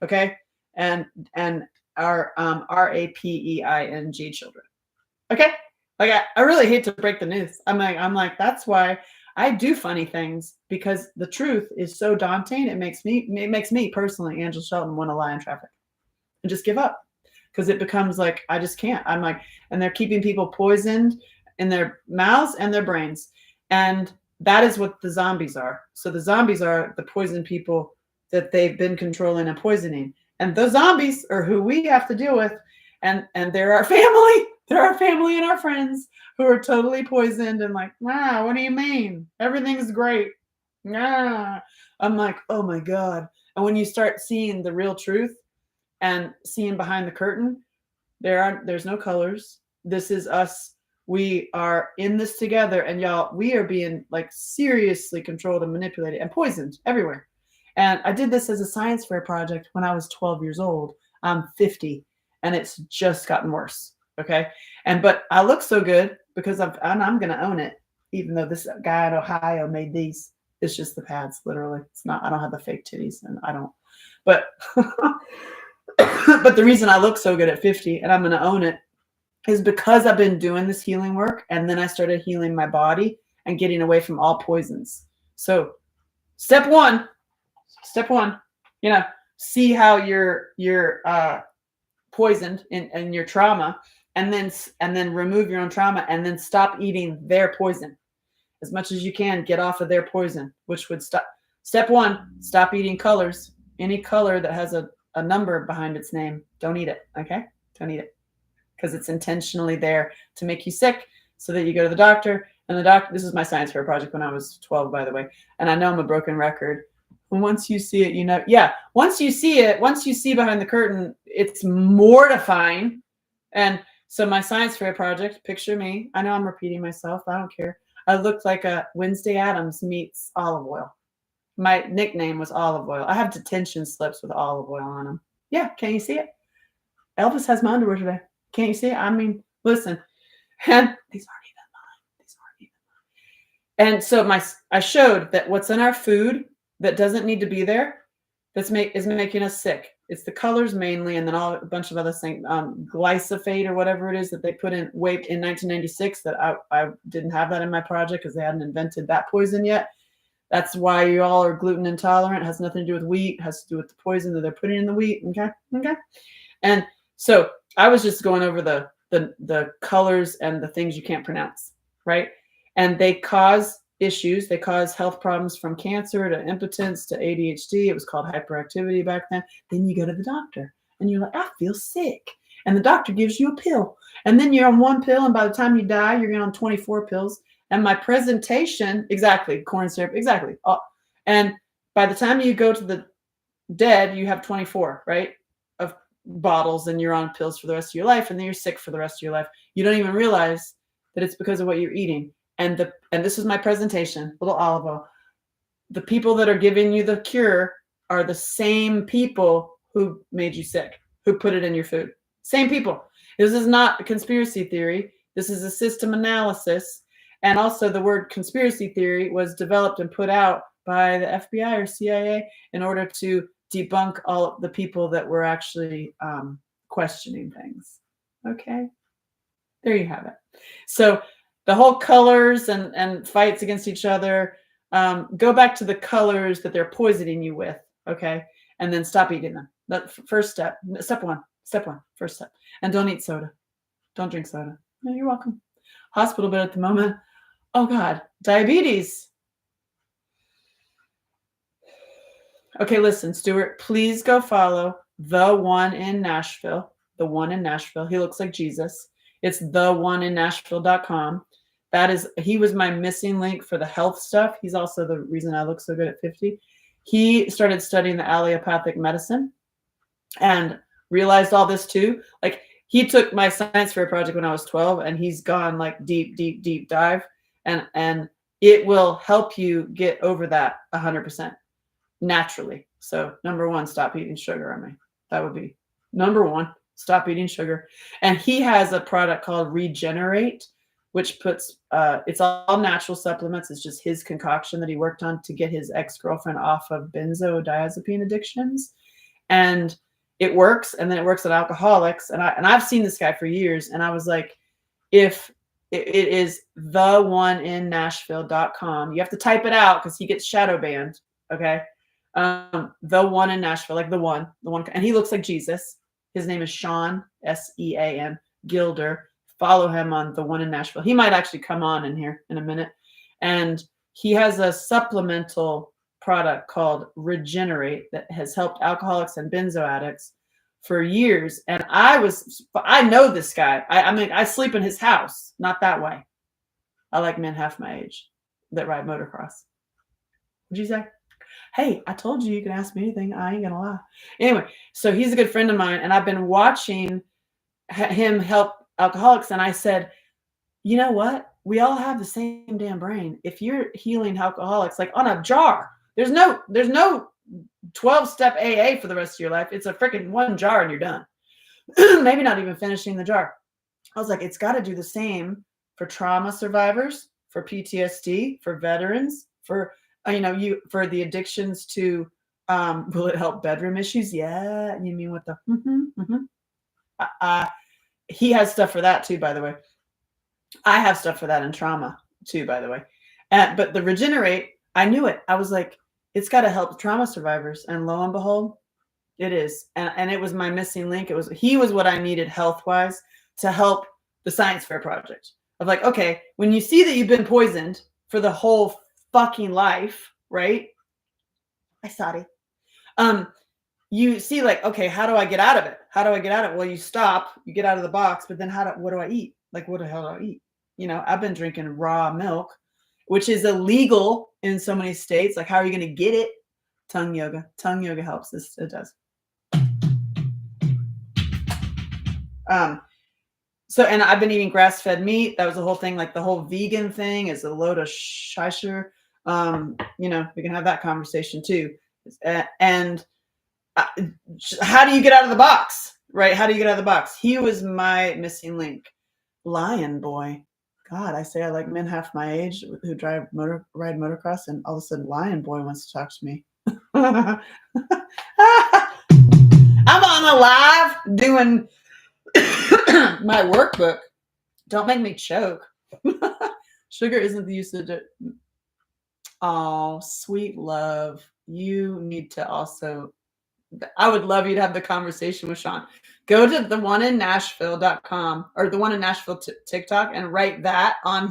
Okay. And are RAPEING children. Okay. Like, I really hate to break the news. I'm like, that's why I do funny things, because the truth is so daunting. It makes me personally, Angela Shelton, want to lie in traffic and just give up, because it becomes like, I just can't. I'm like, and they're keeping people poisoned in their mouths and their brains. And that is what the zombies are. So the zombies are the poisoned people that they've been controlling and poisoning. And those zombies are who we have to deal with. And they're our family. They're our family and our friends who are totally poisoned and like, wow, what do you mean? Everything's great. Nah. I'm like, oh my God. And when you start seeing the real truth and seeing behind the curtain, there's no colors. This is us We are in this together, and y'all, we are being like seriously controlled and manipulated and poisoned everywhere. And I did this as a science fair project when I was 12 years old. I'm 50, and it's just gotten worse. Okay. But I look so good because I'm going to own it, even though this guy in Ohio made these. It's just the pads, literally. It's not, I don't have the fake titties, and I don't, but, but the reason I look so good at 50 and I'm going to own it is because I've been doing this healing work, and then I started healing my body and getting away from all poisons. So step one, see how you're poisoned in your trauma, and then remove your own trauma, and then stop eating their poison as much as you can. Get off of their poison, which would stop. Step one, stop eating colors. Any color that has a number behind its name, don't eat it. Okay, don't eat it, because it's intentionally there to make you sick, so that you go to the doctor, and the doctor, this is my science fair project when I was 12, by the way, and I know I'm a broken record. Once you see it, once you see behind the curtain, it's mortifying. And so my science fair project, picture me. I know I'm repeating myself. I don't care. I looked like a Wednesday Addams meets olive oil. My nickname was Olive Oil. I have detention slips with olive oil on them. Yeah, can you see it? Elvis has my underwear today. Can't you see it? I mean, listen. And these aren't even mine. And so I showed that what's in our food that doesn't need to be there, is making us sick. It's the colors mainly, and then a bunch of other things, glyphosate or whatever it is that they put in WAPE in 1996. That I didn't have that in my project because they hadn't invented that poison yet. That's why you all are gluten intolerant. It has nothing to do with wheat. It has to do with the poison that they're putting in the wheat. Okay. And so I was just going over the colors and the things you can't pronounce, right? And they cause issues. They cause health problems, from cancer to impotence to ADHD. It was called hyperactivity back then. Then you go to the doctor and you're like, I feel sick. And the doctor gives you a pill. And then you're on one pill, and by the time you die, you're on 24 pills. And my presentation, exactly, corn syrup, exactly. And by the time you go to the dead, you have 24, right, of bottles, and you're on pills for the rest of your life, and then you're sick for the rest of your life. You don't even realize that it's because of what you're eating. And this is my presentation, little olive oil. The people that are giving you the cure are the same people who made you sick, who put it in your food. Same people. This is not a conspiracy theory. This is a system analysis. And also, the word conspiracy theory was developed and put out by the FBI or CIA in order to debunk all the people that were actually questioning things. Okay, there you have it. So the whole colors and fights against each other, go back to the colors that they're poisoning you with, okay? And then stop eating them. That first step, step one, first step. And don't eat soda. Don't drink soda. No, you're welcome. Hospital bed at the moment. Oh God, diabetes. Okay, listen, Stuart, please go follow the one in Nashville. The one in Nashville. He looks like Jesus. It's theoneinnashville.com. He was my missing link for the health stuff. He's also the reason I look so good at 50. He started studying the allopathic medicine and realized all this too. Like, he took my science fair project when I was 12, and he's gone like deep dive, and it will help you get over that 100% naturally. So number one, stop eating sugar. That would be number one. Stop eating sugar. And he has a product called Regenerate, which puts it's all natural supplements. It's just his concoction that he worked on to get his ex-girlfriend off of benzodiazepine addictions. And it works. And then it works on alcoholics. And I've seen this guy for years. And I was like, if it is theoneinnashville.com, you have to type it out because he gets shadow banned. Okay. The one in Nashville, like the one, and he looks like Jesus. His name is Sean, Sean Gilder. Follow him on the one in Nashville. He might actually come on in here in a minute. And he has a supplemental product called Regenerate that has helped alcoholics and benzo addicts for years. And I know this guy. I sleep in his house. Not that way. I like men half my age that ride motocross. What'd you say? Hey, I told you can ask me anything. I ain't gonna lie. Anyway, so he's a good friend of mine, and I've been watching him help alcoholics. And I said, you know what? We all have the same damn brain. If you're healing alcoholics, like on a jar, there's no 12-step AA for the rest of your life. It's a freaking one jar and you're done. Maybe not even finishing the jar. I was like, it's got to do the same for trauma survivors, for PTSD, for veterans, for for the addictions to will it help bedroom issues? Yeah, you mean what the he has stuff for that too, by the way. I have stuff for that in trauma too, by the way. But the regenerate, I knew it. I was like, it's got to help trauma survivors, and lo and behold, it is. And it was my missing link. He was what I needed health wise to help the science fair project. Of like, okay, when you see that you've been poisoned for the whole fucking life, right? I sorry. You see, like, okay, how do I get out of it? How do I get out of it? Well, you stop, you get out of the box, but then what do I eat? Like, what the hell do I eat? I've been drinking raw milk, which is illegal in so many states. Like, how are you going to get it? Tongue yoga. Tongue yoga helps. It does. So, and I've been eating grass-fed meat. That was the whole thing. Like the whole vegan thing is a load of shysher. We can have that conversation too. And how do you get out of the box, right? How do you get out of the box? He was my missing link. Lion boy. God, I say I like men half my age who ride motocross, and all of a sudden Lion boy wants to talk to me. I'm on a live doing my workbook. Don't make me choke. Sugar isn't the use of it. Oh, sweet love. You need to also, I would love you to have the conversation with Sean. Go to the one in Nashville.com or the one in Nashville TikTok and write that on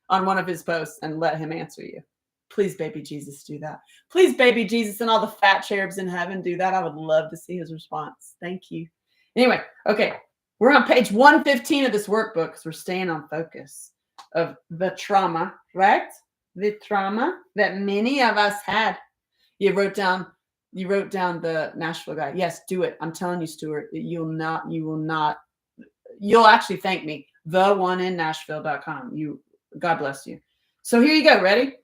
one of his posts and let him answer you. Please, baby Jesus, do that. Please, baby Jesus, and all the fat cherubs in heaven do that. I would love to see his response. Thank you. Anyway, okay. We're on page 115 of this workbook because we're staying on focus of the trauma, right? The trauma that many of us had. You wrote down the Nashville guy. Yes, do it. I'm telling you, Stuart, you'll actually thank me. The one in Nashville.com. God bless you. So here you go. Ready?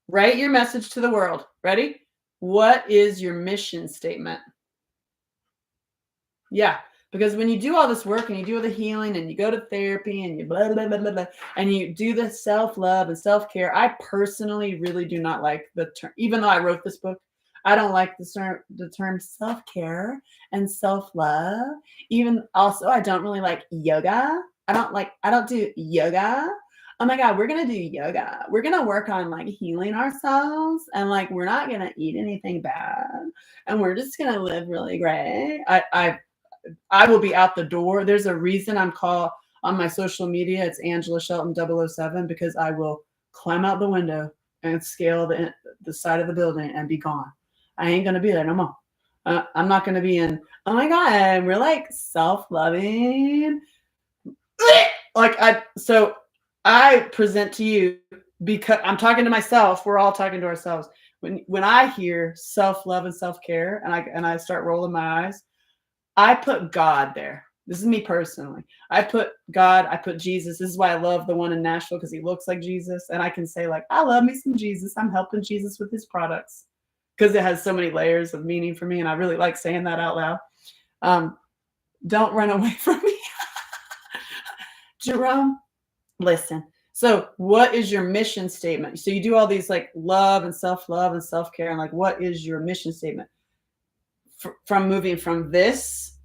Write your message to the world. Ready? What is your mission statement? Yeah. Because when you do all this work and you do all the healing and you go to therapy and you blah, blah, blah, blah, blah, and you do the self-love and self-care, I personally really do not like the term, even though I wrote this book, I don't like the term self-care and self-love. Even also, I don't really like yoga. I don't do yoga. Oh my God, we're going to do yoga. We're going to work on like healing ourselves and like, we're not going to eat anything bad and we're just going to live really great. I will be out the door. There's a reason I'm called on my social media. It's Angela Shelton 007 because I will climb out the window and scale the side of the building and be gone. I ain't going to be there no more. I'm not going to be in, oh my God, we're like self-loving. So I present to you because I'm talking to myself. We're all talking to ourselves. When I hear self-love and self-care and I start rolling my eyes, I put God there. This is me personally. I put God, I put Jesus. This is why I love the one in Nashville because he looks like Jesus. And I can say like, I love me some Jesus. I'm helping Jesus with his products because it has so many layers of meaning for me. And I really like saying that out loud. Don't run away from me. Jerome, listen. So what is your mission statement? So you do all these like love and self-care. And like, what is your mission statement? From moving from this,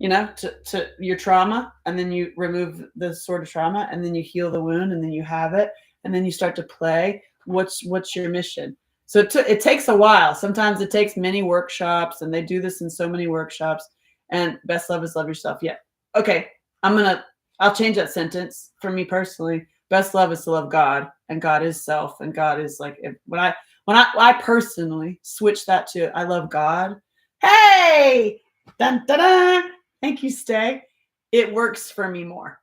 to your trauma, and then you remove the sort of trauma, and then you heal the wound, and then you have it, and then you start to play. What's your mission? So it takes a while. Sometimes it takes many workshops, and they do this in so many workshops. And best love is love yourself. Yeah. Okay. I'll change that sentence for me personally. Best love is to love God, and God is self, and God is like when I personally switch that to I love God. Hey, dun, dun, dun. Thank you, Stay. It works for me more.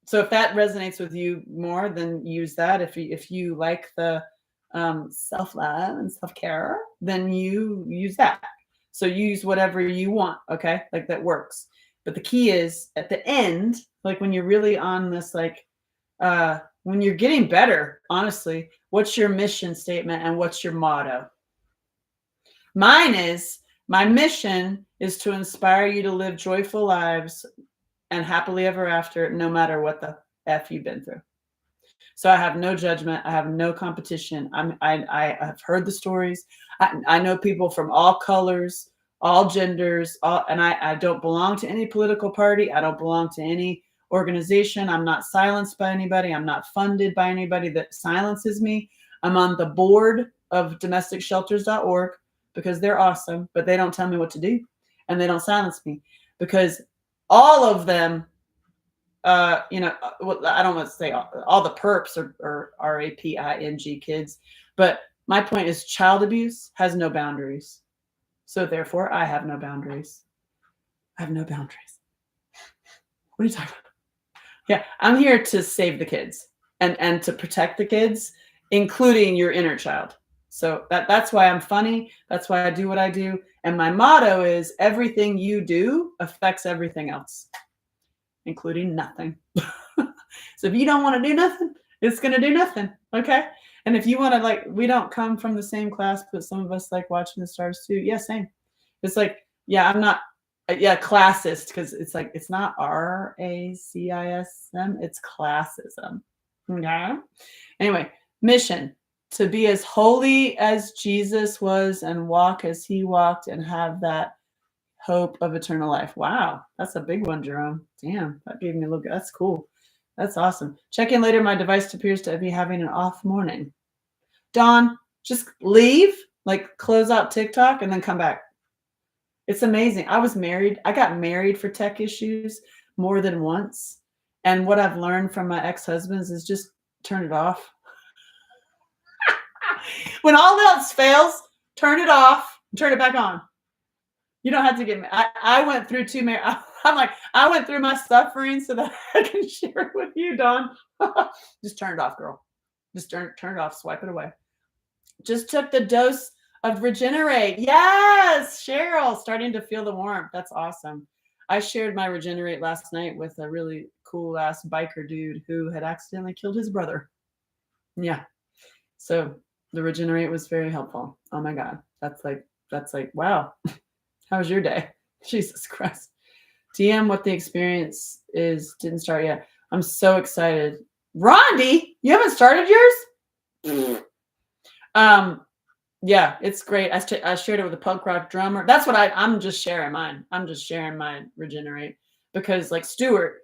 So if that resonates with you more, then use that. If you like the self-love and self-care, then you use that. So use whatever you want, okay? Like that works. But the key is at the end, like when you're really on this like when you're getting better, honestly, what's your mission statement and what's your motto? Mine is, my mission is to inspire you to live joyful lives and happily ever after, no matter what the F you've been through. So I have no judgment. I have no competition. I have heard the stories. I know people from all colors, all genders, and I don't belong to any political party. I don't belong to any organization. I'm not silenced by anybody. I'm not funded by anybody that silences me. I'm on the board of domesticshelters.org because they're awesome, but they don't tell me what to do and they don't silence me because all of them, I don't want to say all the perps are RAPING kids, but my point is child abuse has no boundaries. So therefore I have no boundaries. I have no boundaries. What are you talking about? Yeah, I'm here to save the kids and to protect the kids, including your inner child. So that's why I'm funny. That's why I do what I do. And my motto is everything you do affects everything else, including nothing. So if you don't want to do nothing, it's going to do nothing. Okay. And if you want to, like, we don't come from the same class, but some of us like watching the stars too. Yeah, same. It's like, yeah, I'm not, classist, because it's like, it's not RACISM, it's classism. Okay. Anyway, mission to be as holy as Jesus was and walk as he walked and have that hope of eternal life. Wow, that's a big one, Jerome. Damn, that gave me a look. That's cool. That's awesome. Check in later. My device appears to be having an off morning. Dawn, just leave, like close out TikTok and then come back. It's amazing. I was married. I got married for tech issues more than once. And what I've learned from my ex-husbands is just turn it off. When all else fails, turn it off and turn it back on. You don't have to get me. I went through too many. I'm like, I went through my suffering so that I can share it with you, Dawn. Just turn it off, girl. Just turn it off. Swipe it away. Just took the dose of Regenerate. Yes, Cheryl, starting to feel the warmth. That's awesome. I shared my Regenerate last night with a really cool ass biker dude who had accidentally killed his brother. Yeah. So the Regenerate was very helpful. Oh my God. That's like, wow. How was your day? Jesus Christ. DM what the experience is. Didn't start yet. I'm so excited. Rondi, you haven't started yours? Yeah, it's great. I shared it with a punk rock drummer. That's what I'm just sharing mine. I'm just sharing my Regenerate because, like Stuart,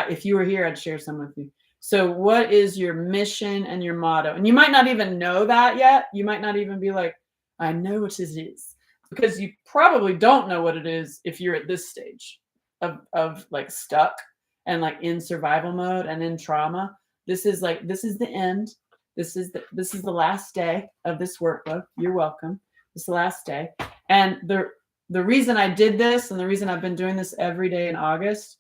if you were here, I'd share some with you. So what is your mission and your motto? And you might not even know that yet. You might not even be like, I know what it is. Because you probably don't know what it is if you're at this stage of like stuck and like in survival mode and in trauma. This is the end. This is the last day of this workbook. You're welcome. This is the last day. And the reason I did this and the reason I've been doing this every day in August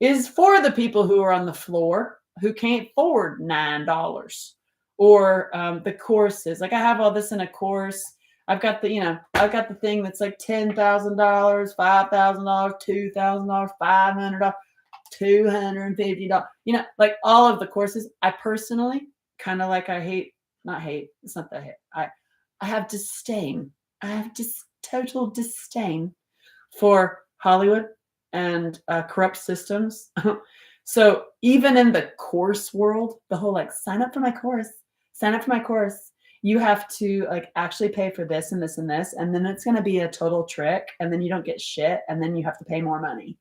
is for the people who are on the floor who can't afford $9 or the courses. Like I have all this in a course. I've got the thing that's like $10,000, $5,000, $2,000, $500, $250. Like all of the courses. I personally kind of like not hate. It's not that I hate. I have disdain. I have just total disdain for Hollywood and corrupt systems. So even in the course world, the whole like sign up for my course. You have to like actually pay for this and this and this, and then it's going to be a total trick, and then you don't get shit, and then you have to pay more money.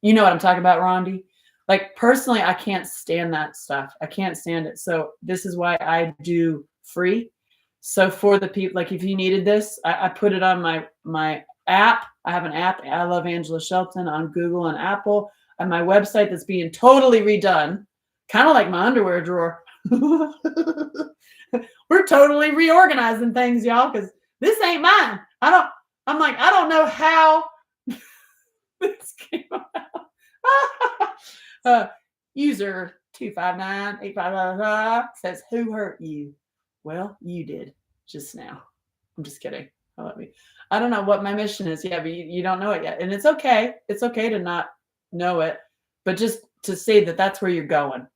You know what I'm talking about, Rondi? Like personally, I can't stand that stuff. I can't stand it. So this is why I do free. So for the people, like if you needed this, I put it on my app. I have an app. I love Angela Shelton on Google and Apple, and my website that's being totally redone, kind of like my underwear drawer. We're totally reorganizing things, y'all, because this ain't mine. I don't know how this came out. User 2598555 says, who hurt you? Well, you did just now. I'm just kidding. I don't know what my mission is. Yeah, but you don't know it yet. And it's okay. It's okay to not know it, but just to say that that's where you're going.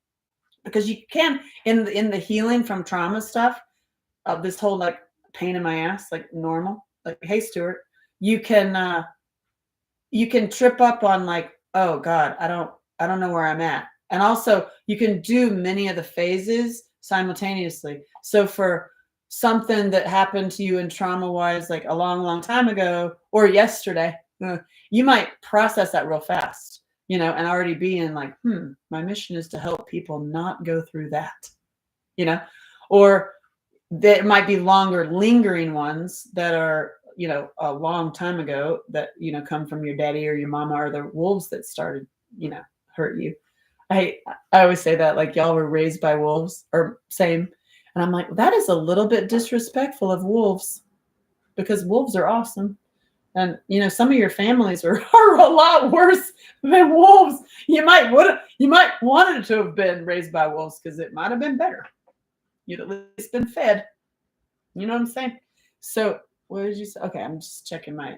because you can in the healing from trauma stuff of this whole like pain in my ass, like normal, like, hey Stuart, you can trip up on like, oh God, I don't know where I'm at. And also you can do many of the phases simultaneously. So for something that happened to you in trauma wise, like a long, long time ago or yesterday, you might process that real fast, and already be in like, my mission is to help people not go through that, or there might be longer lingering ones that are, a long time ago that, come from your daddy or your mama or the wolves that started, hurt you. I always say that, like, y'all were raised by wolves, or same. And I'm like, that is a little bit disrespectful of wolves, because wolves are awesome. And, some of your families are a lot worse than wolves. You might wanted to have been raised by wolves because it might have been better. You'd at least been fed. You know what I'm saying? So what did you say? Okay, I'm just checking my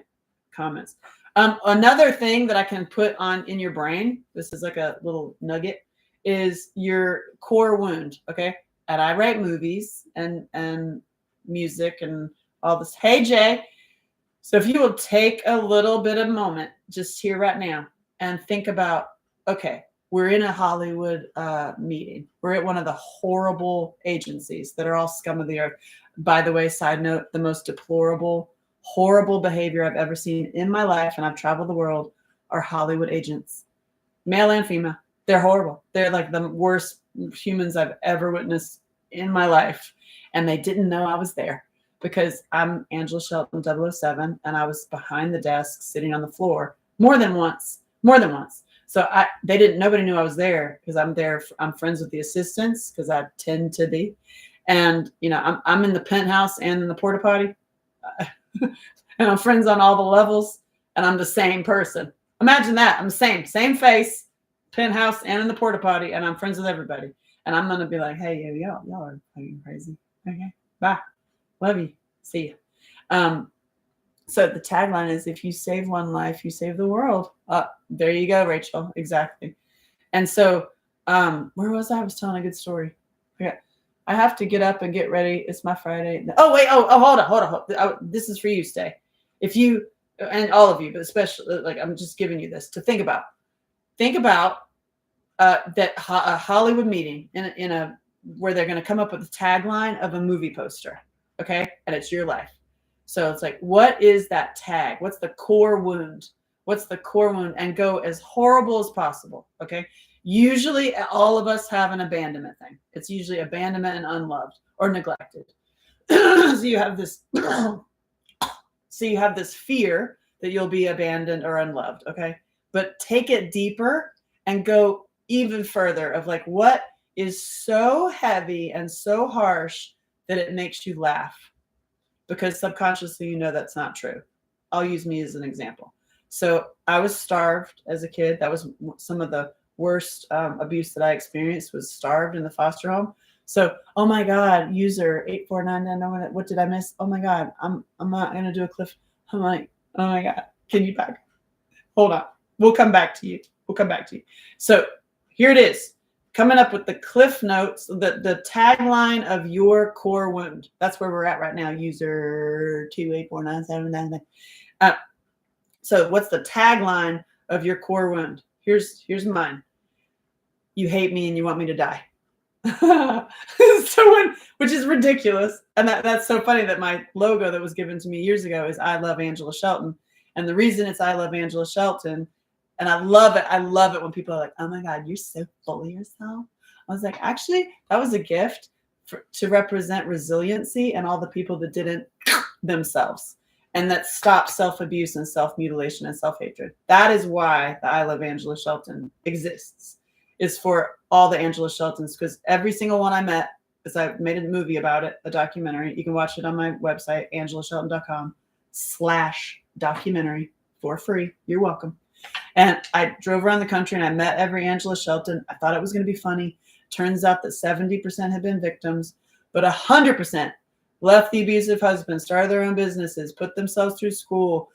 comments. Another thing that I can put on in your brain, this is like a little nugget, is your core wound. Okay. And I write movies and music and all this. Hey Jay. So if you will take a little bit of moment just here right now and think about, okay, we're in a Hollywood meeting. We're at one of the horrible agencies that are all scum of the earth. By the way, side note, the most deplorable, horrible behavior I've ever seen in my life, and I've traveled the world, are Hollywood agents, male and female. They're horrible. They're like the worst humans I've ever witnessed in my life. And they didn't know I was there because I'm Angela Shelton 007, and I was behind the desk sitting on the floor more than once. So nobody knew I was there because I'm there. I'm friends with the assistants because I tend to be. And, I'm in the penthouse and in the porta potty, and I'm friends on all the levels, and I'm the same person. Imagine that. I'm the same face, penthouse and in the porta potty, and I'm friends with everybody. And I'm going to be like, hey, y'all are fucking crazy. Okay, bye. Love you. See you. So the tagline is, if you save one life, you save the world. There you go, Rachel. Exactly. And so where was I? I was telling a good story. Okay. I have to get up and get ready. It's my Friday. Oh, wait. Oh, hold on. This is for you, Stay. If you, and all of you, but especially, like, I'm just giving you this to think about. Think about that a Hollywood meeting where they're going to come up with a tagline of a movie poster. Okay. And it's your life. So it's like, what is that tag? What's the core wound? And go as horrible as possible. Okay. Usually all of us have an abandonment thing. It's usually abandonment and unloved or neglected. So you have this fear that you'll be abandoned or unloved. Okay. But take it deeper and go even further of like, what is so heavy and so harsh that it makes you laugh? Because subconsciously, that's not true. I'll use me as an example. So I was starved as a kid. That was some of the worst abuse that I experienced, was starved in the foster home. So, oh my God, user 84999, what did I miss? Oh my God, I'm not going to do a cliff. I'm like, oh my God, can you back? Hold on. We'll come back to you. So here it is. Coming up with the cliff notes, the tagline of your core wound. That's where we're at right now. User 2849799. So what's the tagline of your core wound? Here's mine. You hate me and you want me to die. Which is ridiculous. And that's so funny that my logo that was given to me years ago is I love Angela Shelton. And the reason it's I love Angela Shelton, and I love it when people are like, oh my God, you're so full of yourself. I was like, actually, that was a gift to represent resiliency and all the people that didn't themselves, and that stopped self-abuse and self-mutilation and self-hatred. That is why the I Love Angela Shelton exists, is for all the Angela Sheltons, because every single one I met, because I made a movie about it, a documentary. You can watch it on my website, angelashelton.com/documentary for free. You're welcome. And I drove around the country and I met every Angela Shelton. I thought it was going to be funny. Turns out that 70% had been victims, but 100% left the abusive husband, started their own businesses, put themselves through school,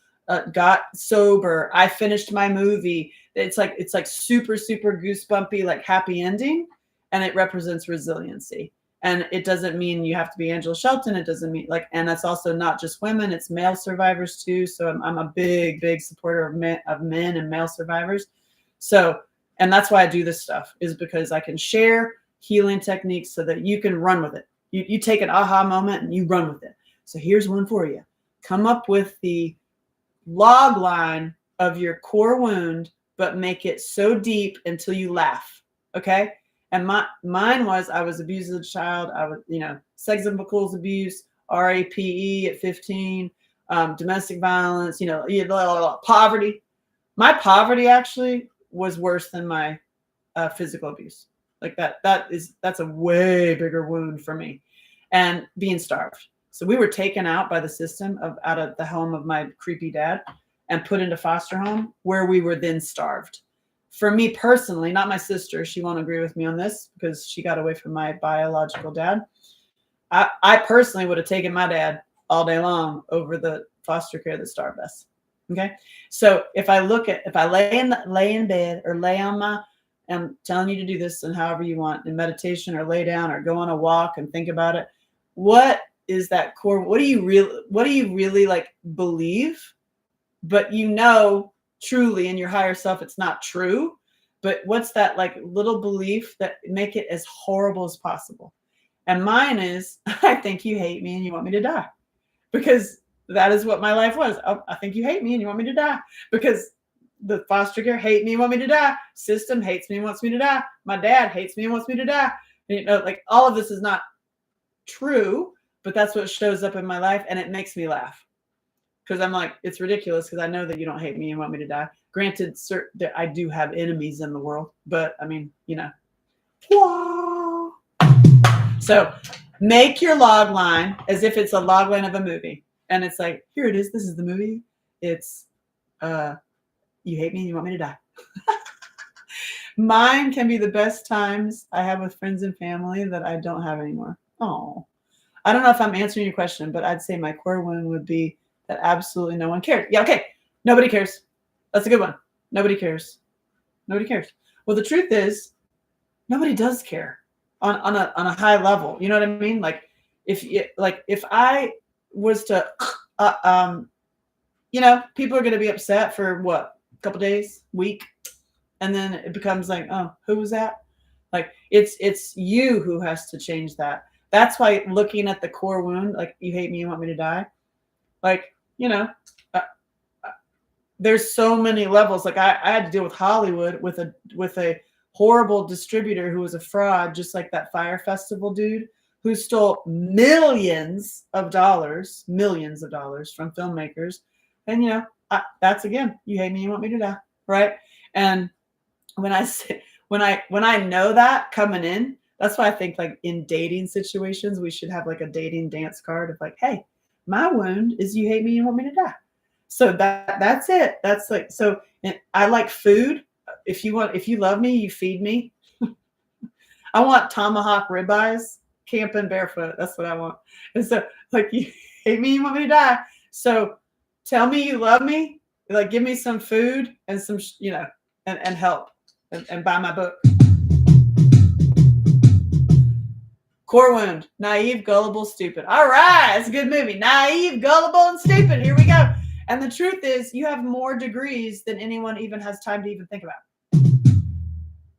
got sober. I finished my movie. It's like super, super goosebumpy, like happy ending. and it represents resiliency. And it doesn't mean you have to be Angela Shelton. It doesn't mean like, and that's also not just women, it's male survivors too. So I'm a big supporter of men and male survivors. So, and that's why I do this stuff, is because I can share healing techniques so that you can run with it. You take an aha moment and you run with it. So here's one for you. Come up with the log line of your core wound, but make it so deep until you laugh. Okay. And mine was, I was abused as a child. I was, sex and abuse, RAPE at 15, domestic violence, poverty. My poverty actually was worse than my physical abuse. Like that's a way bigger wound for me. And being starved. So we were taken out by the system out of the home of my creepy dad and put into foster home, where we were then starved. For me personally, not my sister, she won't agree with me on this because she got away from my biological dad. I personally would have taken my dad all day long over the foster care that starved us. Okay. So if I lay in bed or lay on I'm telling you to do this and however you want, in meditation or lay down or go on a walk and think about it. What is that core? What do you really like believe? But truly in your higher self, it's not true. But what's that like little belief that make it as horrible as possible? And mine is, I think you hate me and you want me to die, because that is what my life was. Oh, I think you hate me and you want me to die, because the foster care hate me and want me to die. System hates me and wants me to die. My dad hates me and wants me to die. Like all of this is not true, but that's what shows up in my life, and it makes me laugh. Because I'm like, it's ridiculous because I know that you don't hate me and want me to die. Granted, I do have enemies in the world, but I mean, So make your log line as if it's a log line of a movie. And it's like, here it is. This is the movie. It's, you hate me and you want me to die. Mine can be the best times I have with friends and family that I don't have anymore. Oh, I don't know if I'm answering your question, but I'd say my core wound would be that absolutely no one cared. Yeah, okay. Nobody cares. That's a good one. Nobody cares. Nobody cares. Well, the truth is, nobody does care on a high level. You know what I mean? Like if I was to, people are going to be upset for what, a couple days, week, and then it becomes like, oh, who was that? Like it's you who has to change that. That's why looking at the core wound, like you hate me, you want me to die. Like, there's so many levels. Like I had to deal with Hollywood with a horrible distributor who was a fraud, just like that Fire Festival dude who stole millions of dollars from filmmakers. And that's, again, you hate me, you want me to die, right? And when I know that coming in, that's why I think like in dating situations we should have like a dating dance card of like, hey, my wound is you hate me, you want me to die. So that's it. That's like, so I like food. If you love me, you feed me. I want tomahawk ribeyes, camping barefoot. That's what I want. And so like, you hate me, you want me to die. So tell me you love me, like give me some food and some, and help and buy my book. Core wound, naive, gullible, stupid. All right, it's a good movie. Naive, gullible, and stupid. Here we go. And the truth is, you have more degrees than anyone even has time to even think about.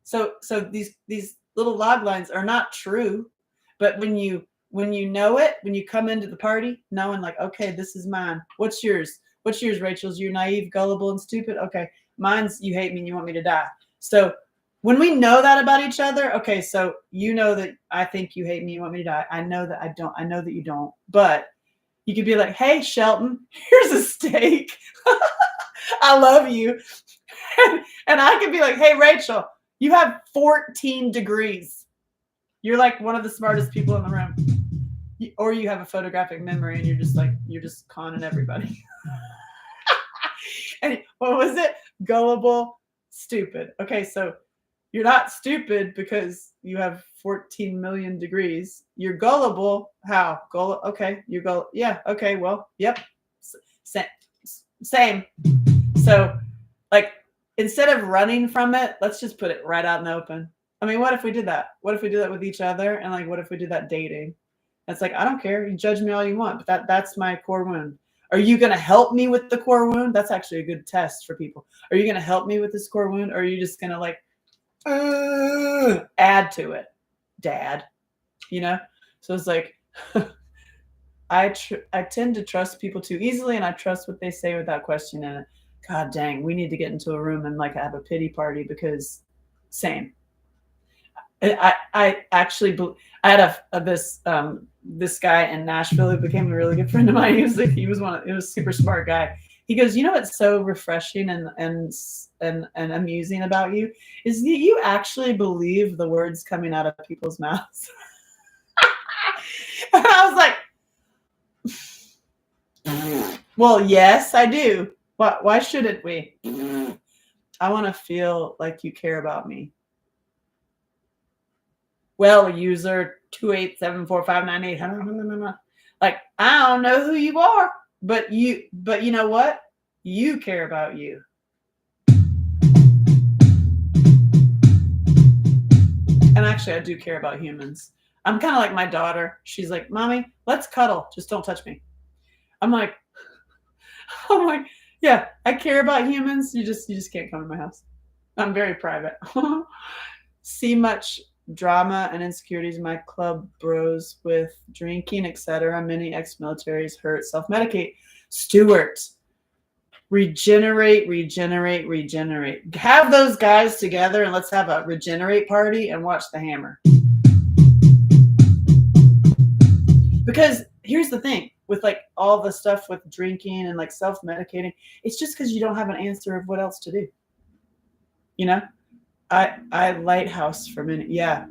So these little log lines are not true, but when you know it, when you come into the party, knowing like, okay, this is mine. What's yours? What's yours, Rachel's? You're naive, gullible, and stupid. Okay, mine's you hate me and you want me to die. So when we know that about each other, okay, so you know that I think you hate me, you want me to die. I know that I don't. I know that you don't. But you could be like, hey, Shelton, here's a steak. I love you. And I could be like, hey, Rachel, you have 14 degrees. You're like one of the smartest people in the room. Or you have a photographic memory and you're just conning everybody. And what was it? Gullible, stupid. Okay, so you're not stupid because you have 14 million degrees. You're gullible. How? Okay, you're gullible. Yeah, okay, well, yep. Same. So, like, instead of running from it, let's just put it right out in the open. I mean, what if we did that? What if we did that with each other? And like, what if we did that dating? It's like, I don't care. You judge me all you want, but that's my core wound. Are you going to help me with the core wound? That's actually a good test for people. Are you going to help me with this core wound? Or are you just going to like add to it, Dad? You know? So it's like, I tend to trust people too easily, and I trust what they say without questioning it. God dang, we need to get into a room and like have a pity party because same. I actually I had this guy in Nashville who became a really good friend of mine. He was a super smart guy. He goes, you know what's so refreshing and amusing about you is that you actually believe the words coming out of people's mouths. And I was like, well, yes, I do. Why shouldn't we? I want to feel like you care about me. Well, user 2874598. Like, I don't know who you are, but you know what? You care about you. And actually, I do care about humans. I'm kind of like my daughter. She's like, Mommy, let's cuddle. Just don't touch me. I'm like, yeah, I care about humans. You just can't come to my house. I'm very private. See much drama and insecurities in my club bros with drinking, etc. Many ex-militaries hurt, self-medicate. Stuart, regenerate. Have those guys together and let's have a regenerate party and watch The Hammer. Because here's the thing with like all the stuff with drinking and like self-medicating, it's just because you don't have an answer of what else to do. You know? I lighthouse for a minute. Yeah.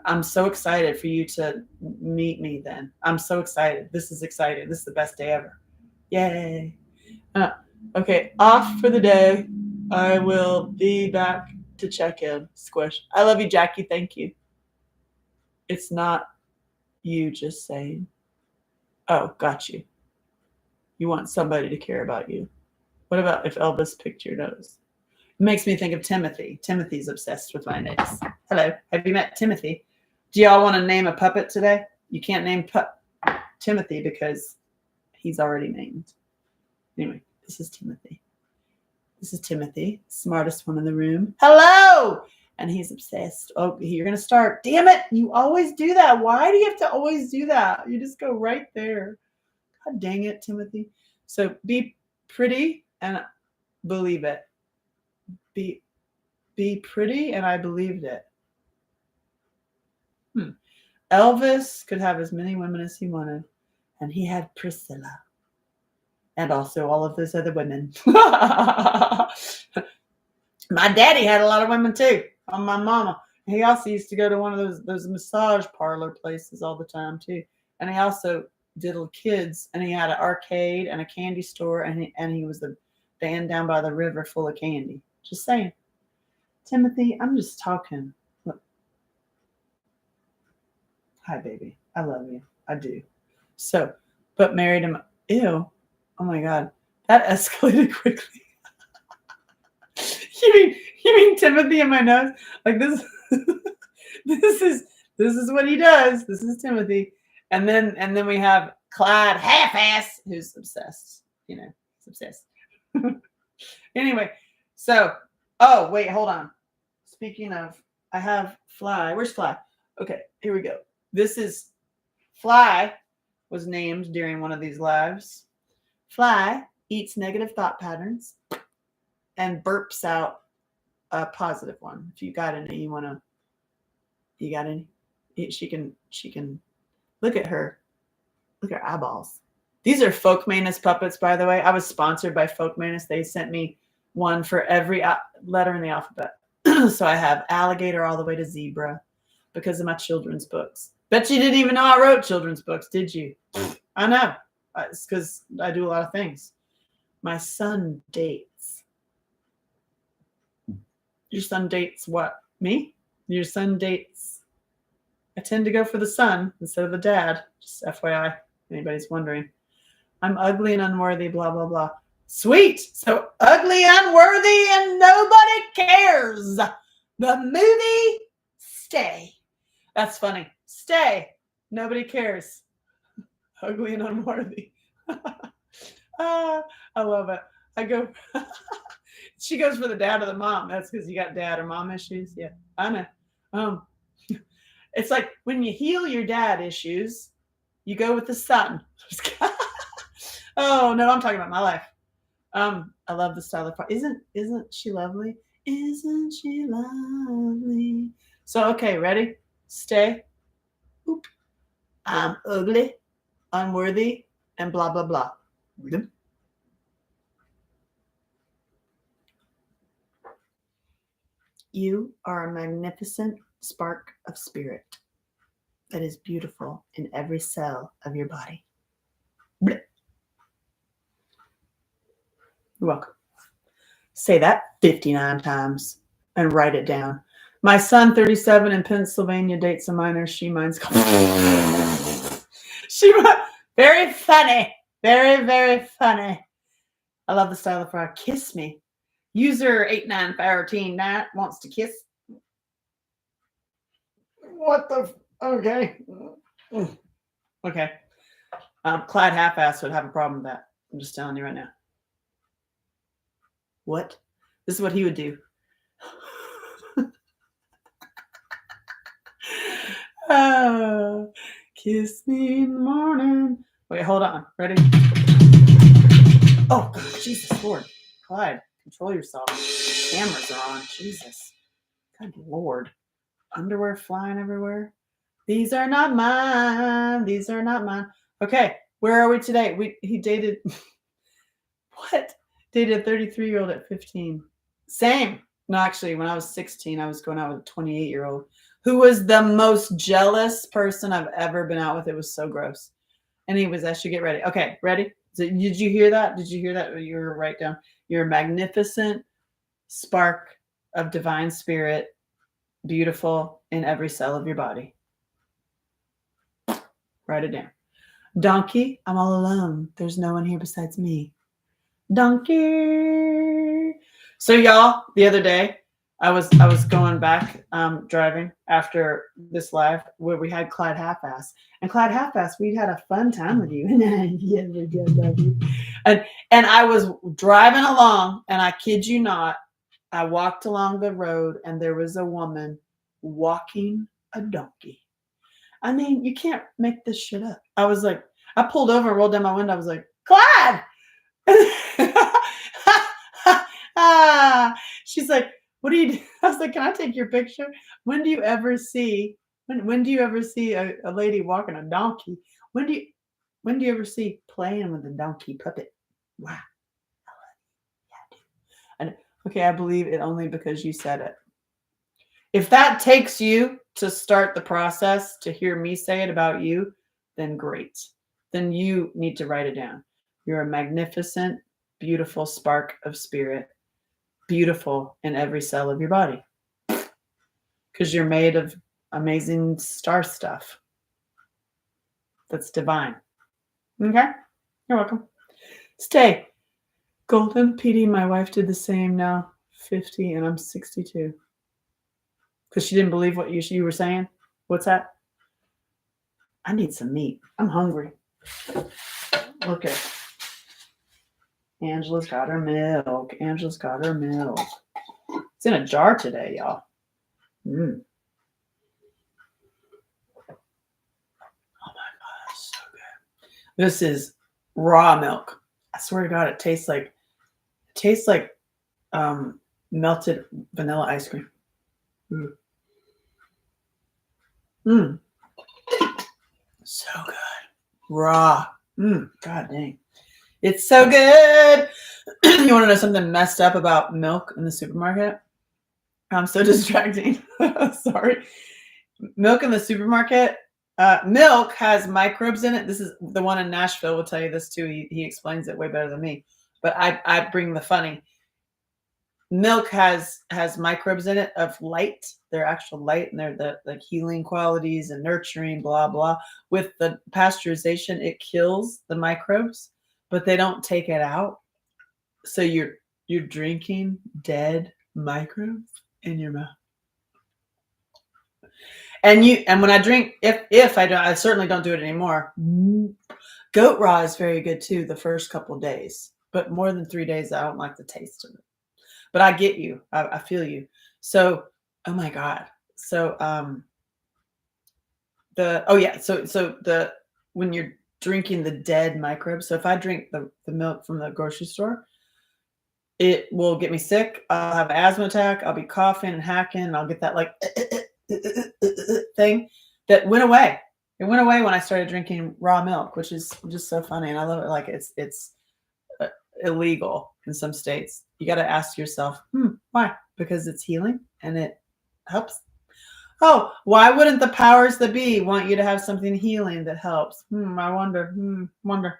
I'm so excited for you to meet me then. I'm so excited. This is exciting. This is the best day ever. Yay. Okay, off for the day. I will be back to check in. Squish. I love you, Jackie. Thank you. It's not you just saying. Oh, got you. You want somebody to care about you. What about if Elvis picked your nose? It makes me think of Timothy. Timothy's obsessed with my nose. Hello. Have you met Timothy? Do y'all want to name a puppet today? You can't name Timothy because he's already named. Anyway, this is Timothy. This is Timothy, smartest one in the room. Hello! And he's obsessed. Oh, you're going to start. Damn it. You always do that. Why do you have to always do that? You just go right there. God dang it, Timothy. So be pretty and believe it. Be pretty and I believed it. Elvis could have as many women as he wanted. And he had Priscilla. And also all of those other women. My daddy had a lot of women too. On my mama. He also used to go to one of those massage parlor places all the time too. And he also diddled kids. And he had an arcade and a candy store. And he was the band down by the river full of candy. Just saying. Timothy, I'm just talking. Look. Hi, baby. I love you. I do. So, but married him. Ew. Oh my God. That escalated quickly. You mean Timothy in my nose? Like this this is what he does. This is Timothy. And then we have Clyde Half-Ass who's obsessed. You know, he's obsessed. Anyway, so oh wait, hold on. Speaking of, I have Fly. Where's Fly? Okay, here we go. This is Fly was named during one of these lives. Fly eats negative thought patterns and burps out a positive one. If you got any, you got any? She can look at her. Look at her eyeballs. These are Folk Manus puppets, by the way. I was sponsored by Folk Manus. They sent me one for every letter in the alphabet. So I have alligator all the way to zebra because of my children's books. Bet you didn't even know I wrote children's books, did you? I know. It's because I do a lot of things. My son dates. Your son dates what? Me? Your son dates. I tend to go for the son instead of the dad. Just FYI, if anybody's wondering. I'm ugly and unworthy, blah, blah, blah. Sweet. So ugly, unworthy, and nobody cares. The movie stay. That's funny. Stay. Nobody cares. Ugly and unworthy. I love it. I go. She goes for the dad or the mom. That's because you got dad or mom issues. Yeah, I know. Um, it's like when you heal your dad issues, you go with the son. Oh no, I'm talking about my life. I love the style of isn't she lovely? Isn't she lovely? So okay, ready? Stay. Oop. I'm ugly, unworthy, and blah blah blah. You are a magnificent spark of spirit that is beautiful in every cell of your body. Bleh. You're welcome. Say that 59 times and write it down. My son, 37, in Pennsylvania, dates a minor. She minds. Very funny. Very, very funny. I love the style of frog. Kiss me. User 89514 wants to kiss. What the? Okay. Okay. Clyde Half-Ass would have a problem with that. I'm just telling you right now. What? This is what he would do. Kiss me in the morning. Wait, hold on. Ready? Oh, God, Jesus Lord. Clyde, control yourself. Cameras are on. Jesus. Good Lord. Underwear flying everywhere. These are not mine. These are not mine. Okay, where are we today? He dated what? Dated a 33-year-old at 15. Same. No, actually, when I was 16, I was going out with a 28-year-old who was the most jealous person I've ever been out with. It was so gross. Anyways, I should get ready. Okay, ready? So, did you hear that? Did you hear that? You were right down. You're a magnificent spark of divine spirit, beautiful in every cell of your body. Write it down. Donkey, I'm all alone. There's no one here besides me. Donkey. So y'all, the other day, I was going back driving after this live where we had Clyde Half-Ass. And Clyde Half-Ass, we had a fun time with you. Yeah, we did love you. And I was driving along, and I kid you not, I walked along the road and there was a woman walking a donkey. I mean, you can't make this shit up. I was like, I pulled over and rolled down my window. I was like, Clyde! She's like, what do you do? I was like, can I take your picture? When do you ever see a lady walking a donkey? When do you ever see playing with a donkey puppet? Wow. And okay, I believe it only because you said it. If that takes you to start the process to hear me say it about you, then great. Then you need to write it down. You're a magnificent, beautiful spark of spirit, beautiful in every cell of your body. Because you're made of amazing star stuff. That's divine. Okay? You're welcome. Stay. Golden PD, my wife did the same now, 50, and I'm 62. Because she didn't believe what you were saying. What's that? I need some meat. I'm hungry. Look at Angela's got her milk. Angela's got her milk. It's in a jar today, y'all. Oh my God, it's so good. This is raw milk. I swear to God, it tastes like melted vanilla ice cream. So good. Raw. God dang. It's so good. You want to know something messed up about milk in the supermarket? I'm so distracting. Sorry. Milk in the supermarket. Milk has microbes in it. This is the one in Nashville will tell you this too. He explains it way better than me. But I bring the funny. Milk has microbes in it of light. They're actual light, and they're the healing qualities and nurturing, blah blah. With the pasteurization, it kills the microbes, but they don't take it out. So you're drinking dead microbes in your mouth. And when I drink, if I don't, I certainly don't do it anymore. Goat raw is very good too the first couple days, but more than 3 days, I don't like the taste of it. But I get you. I feel you. So, oh my God. So, when you're drinking the dead microbes. So if I drink the milk from the grocery store, it will get me sick. I'll have an asthma attack. I'll be coughing and hacking. And I'll get that like thing that went away. It went away when I started drinking raw milk, which is just so funny. And I love it. Like it's illegal in some states. You got to ask yourself, why? Because it's healing and it helps. Oh, why wouldn't the powers that be want you to have something healing that helps? I wonder.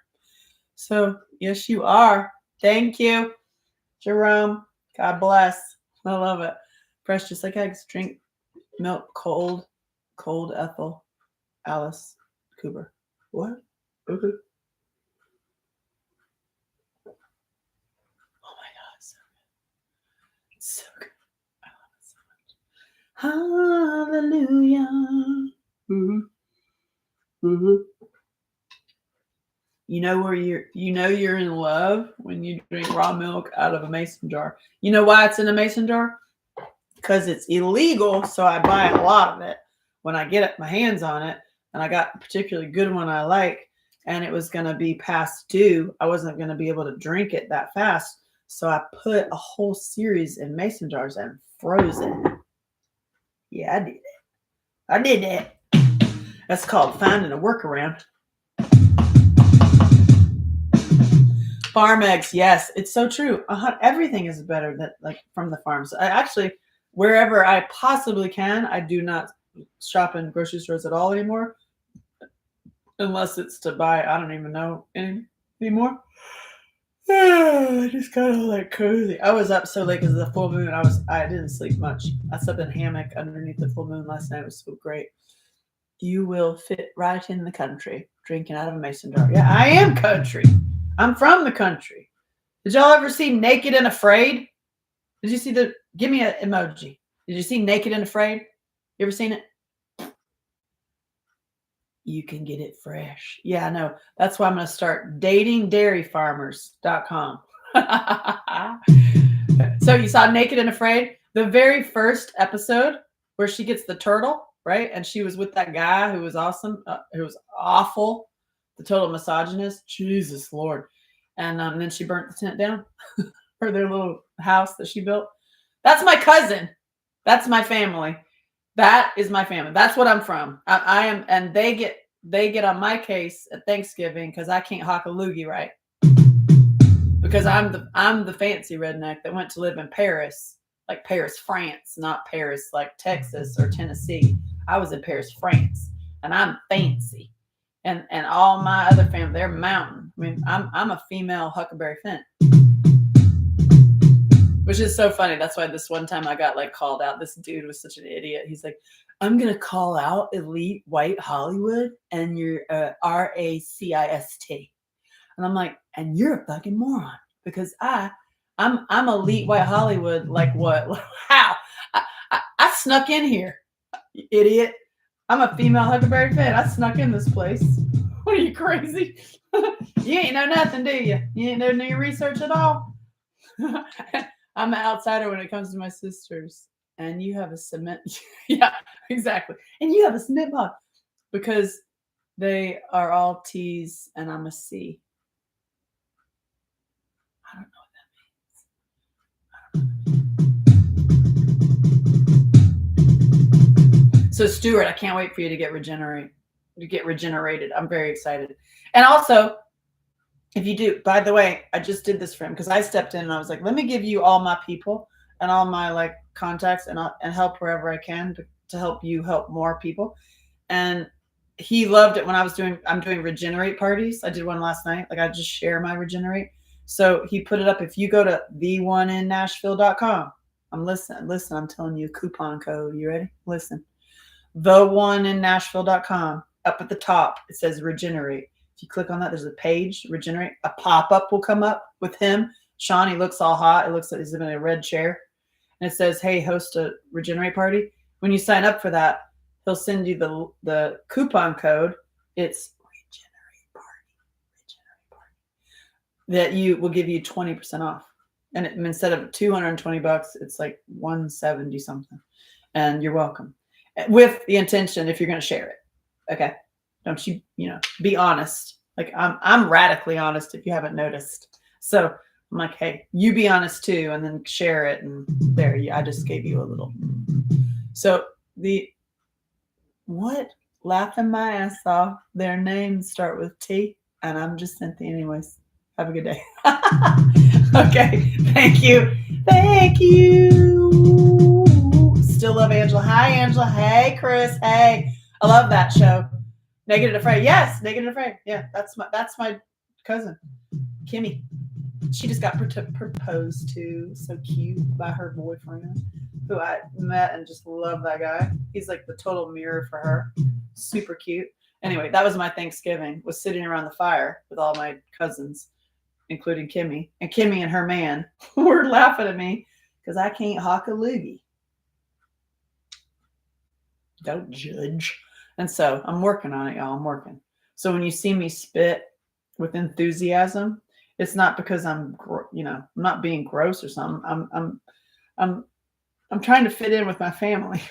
So, yes, you are. Thank you, Jerome. God bless. I love it. Fresh, just like eggs. Drink milk cold. Cold Ethel. Alice Cooper. What? Okay. Oh my God, so good. So good. I love it so much. Hallelujah. You know you're in love when you drink raw milk out of a mason jar. You know why it's in a mason jar? Because it's illegal, so I buy a lot of it. When I get my hands on it, and I got a particularly good one I like, and it was going to be past due, I wasn't going to be able to drink it that fast. So I put a whole series in mason jars and froze it. Yeah, I did that. That's called finding a workaround. Farm eggs, yes, it's so true. Everything is better than like from the farms. I actually, wherever I possibly can, I do not shop in grocery stores at all anymore, unless it's to buy. I don't even know anymore. I just got all like cozy. I was up so late because of the full moon. I didn't sleep much. I slept in a hammock underneath the full moon last night. It was so great. You will fit right in the country, drinking out of a mason jar. Yeah, I am country. I'm from the country. Did y'all ever see Naked and Afraid? Did you see give me an emoji. Did you see Naked and Afraid? You ever seen it? You can get it fresh. Yeah, I know. That's why I'm going to start datingdairyfarmers.com. So you saw Naked and Afraid? The very first episode where she gets the turtle, right? And she was with that guy who was awesome, who was awful, the total misogynist. Jesus Lord. And then she burnt the tent down for their little house that she built. That's my cousin. That's my family. That is my family. That's what I'm from. I am, and they get on my case at Thanksgiving because I can't hawk a loogie right. Because I'm the fancy redneck that went to live in Paris, like Paris, France, not Paris, like Texas or Tennessee. I was in Paris, France, and I'm fancy. And all my other family, they're mountain. I mean, I'm a female Huckleberry Finn. Which is so funny. That's why this one time I got like called out. This dude was such an idiot. He's like, I'm going to call out elite white Hollywood and you're RACIST. And I'm like, and you're a fucking moron because I'm elite white Hollywood. Like what? How? I snuck in here, you idiot. I'm a female Huckleberry Finn. I snuck in this place. What are you, crazy? You ain't know nothing, do you? You ain't know your research at all? I'm an outsider when it comes to my sisters. And you have a cement. Yeah, exactly. And you have a cement box because they are all T's and I'm a C. I don't know what that means. So Stuart, I can't wait for you to get regenerated. I'm very excited. And also, if you do, by the way, I just did this for him because I stepped in and I was like, let me give you all my people and all my like contacts and help wherever I can to help you help more people. And he loved it when I'm doing regenerate parties. I did one last night. Like I just share my regenerate. So he put it up. If you go to the1innashville.com, listen, I'm telling you a coupon code. You ready? Listen, the1innashville.com, up at the top, it says regenerate. If you click on that, there's a page, regenerate. A pop-up will come up with him. Sean, he looks all hot. It looks like he's in a red chair. And it says, hey, host a regenerate party. When you sign up for that, he'll send you the coupon code. It's Regenerate Party that you will give you 20% off. And instead of $220, it's like 170 something. And you're welcome. With the intention, if you're going to share it, okay? Don't you be honest. Like I'm radically honest if you haven't noticed. So I'm like, hey, you be honest too, and then share it. And there, I just gave you a little. So laughing my ass off. Their names start with T, and I'm just Cynthia anyways. Have a good day. Okay, thank you. Thank you. Still love Angela. Hi, Angela. Hey, Chris. Hey, I love that show. Naked and Afraid. Yes, Naked and Afraid. Yeah, that's my cousin, Kimmy. She just got proposed to, so cute, by her boyfriend, who I met and just love that guy. He's like the total mirror for her. Super cute. Anyway, that was my Thanksgiving, was sitting around the fire with all my cousins, including Kimmy. And Kimmy and her man were laughing at me because I can't hawk a loogie. Don't judge. And so I'm working on it, y'all. I'm working. So when you see me spit with enthusiasm, it's not because I'm not being gross or something. I'm trying to fit in with my family.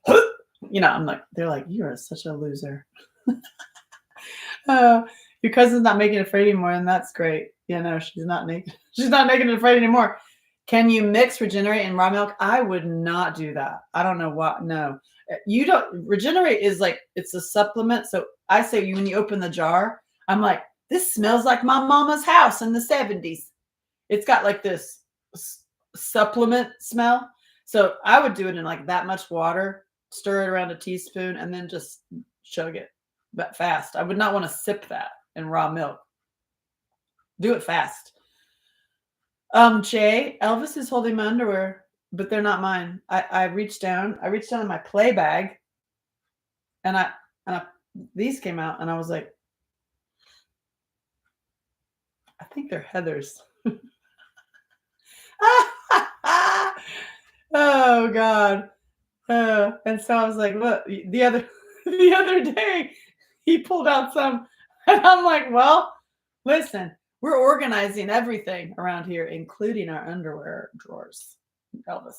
I'm like, they're like, you are such a loser. Your cousin's not making it afraid anymore, and that's great. No, she's not naked. She's not making it afraid anymore. Can you mix Regenerate and raw milk? I would not do that. I don't know what. No, you don't. Regenerate is like, it's a supplement. So I say, when you open the jar, I'm like, this smells like my mama's house in the 70s. It's got like this supplement smell. So I would do it in like that much water, stir it around a teaspoon, and then just chug it, but fast. I would not want to sip that in raw milk. Do it fast. Jay, Elvis is holding my underwear, but they're not mine. I reached down in my play bag, and these came out, and I was like, I think they're Heather's. Oh God. And so I was like, look, the other day he pulled out some, and I'm like, well, listen, we're organizing everything around here, including our underwear drawers. Elvis.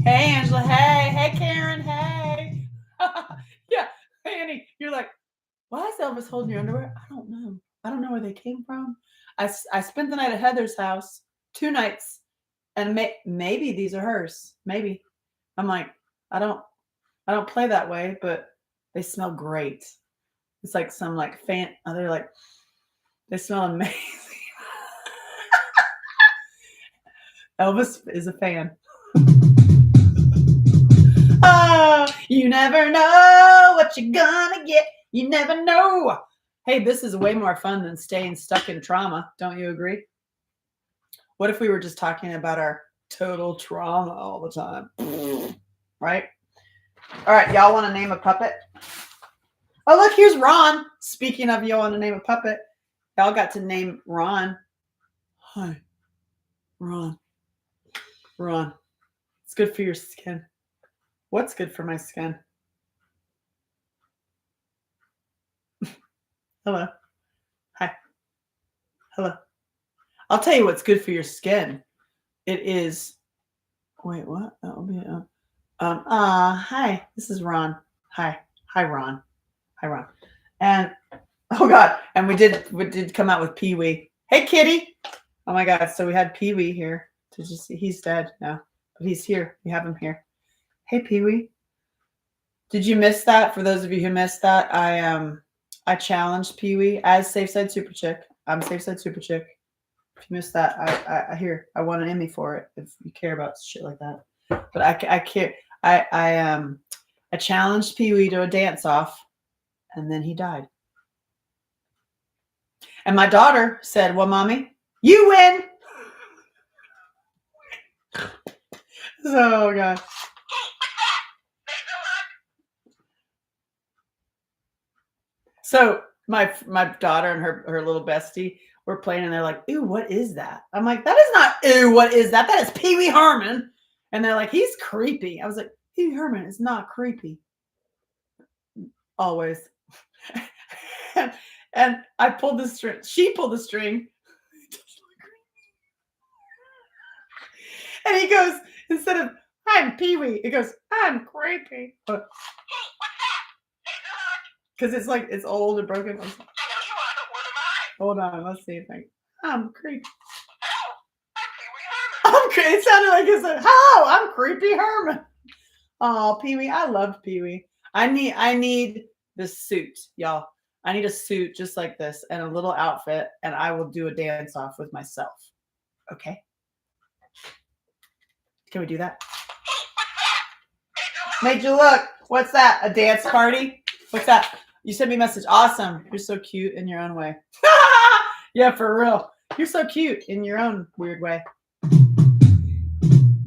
Hey, Angela. Hey, Karen. Hey. Yeah, Annie, you're like, why is Elvis holding your underwear? I don't know. I don't know where they came from. I spent the night at Heather's house, 2 nights, and maybe these are hers. Maybe. I'm like, I don't play that way, but they smell great. It's like some like they're like, they smell amazing. Elvis is a fan. Oh, you never know what you're gonna get. You never know. Hey, this is way more fun than staying stuck in trauma. Don't you agree? What if we were just talking about our total trauma all the time? Right? All right, y'all want to name a puppet? Oh, look, here's Ron. Speaking of y'all want to name a puppet, y'all got to name Ron. Hi, Ron. Ron. It's good for your skin. What's good for my skin? Hello. Hi. Hello. I'll tell you what's good for your skin. It is. Wait, what? That will be. Hi. This is Ron. Hi, Ron. Hi, Ron. And oh God, and we did come out with Pee Wee. Hey, Kitty. Oh my God. So we had Pee Wee here to just see. He's dead now, but he's here. We have him here. Hey, Pee Wee. Did you miss that? For those of you who missed that, I challenged Pee Wee as Safe Side Super Chick. I'm Safe Side Super Chick. If you missed that, I won an Emmy for it. If you care about shit like that, but I care. I challenged Pee Wee to a dance off, and then he died. And my daughter said, "Well, mommy, you win." Oh God. So my daughter and her little bestie we're playing and they're like, ew, what is that? I'm like, that is not ew, what is that? That is Pee Wee Herman. And they're like, he's creepy. I was like, Pee Wee Herman is not creepy. Always. and I pulled the string. She pulled the string. And he goes, instead of, I'm Pee Wee, he goes, I'm creepy. Because it's like, it's old and broken. Hold on, let's see if I'm creepy. It sounded like it said, hello, I'm Creepy Herman. Oh, Pee Wee, I loved Pee Wee. I need this suit, y'all. I need a suit just like this and a little outfit, and I will do a dance off with myself. Okay? Can we do that? Made you look. What's that? A dance party? What's that? You sent me a message. Awesome. You're so cute in your own way. Yeah, for real. You're so cute in your own weird way.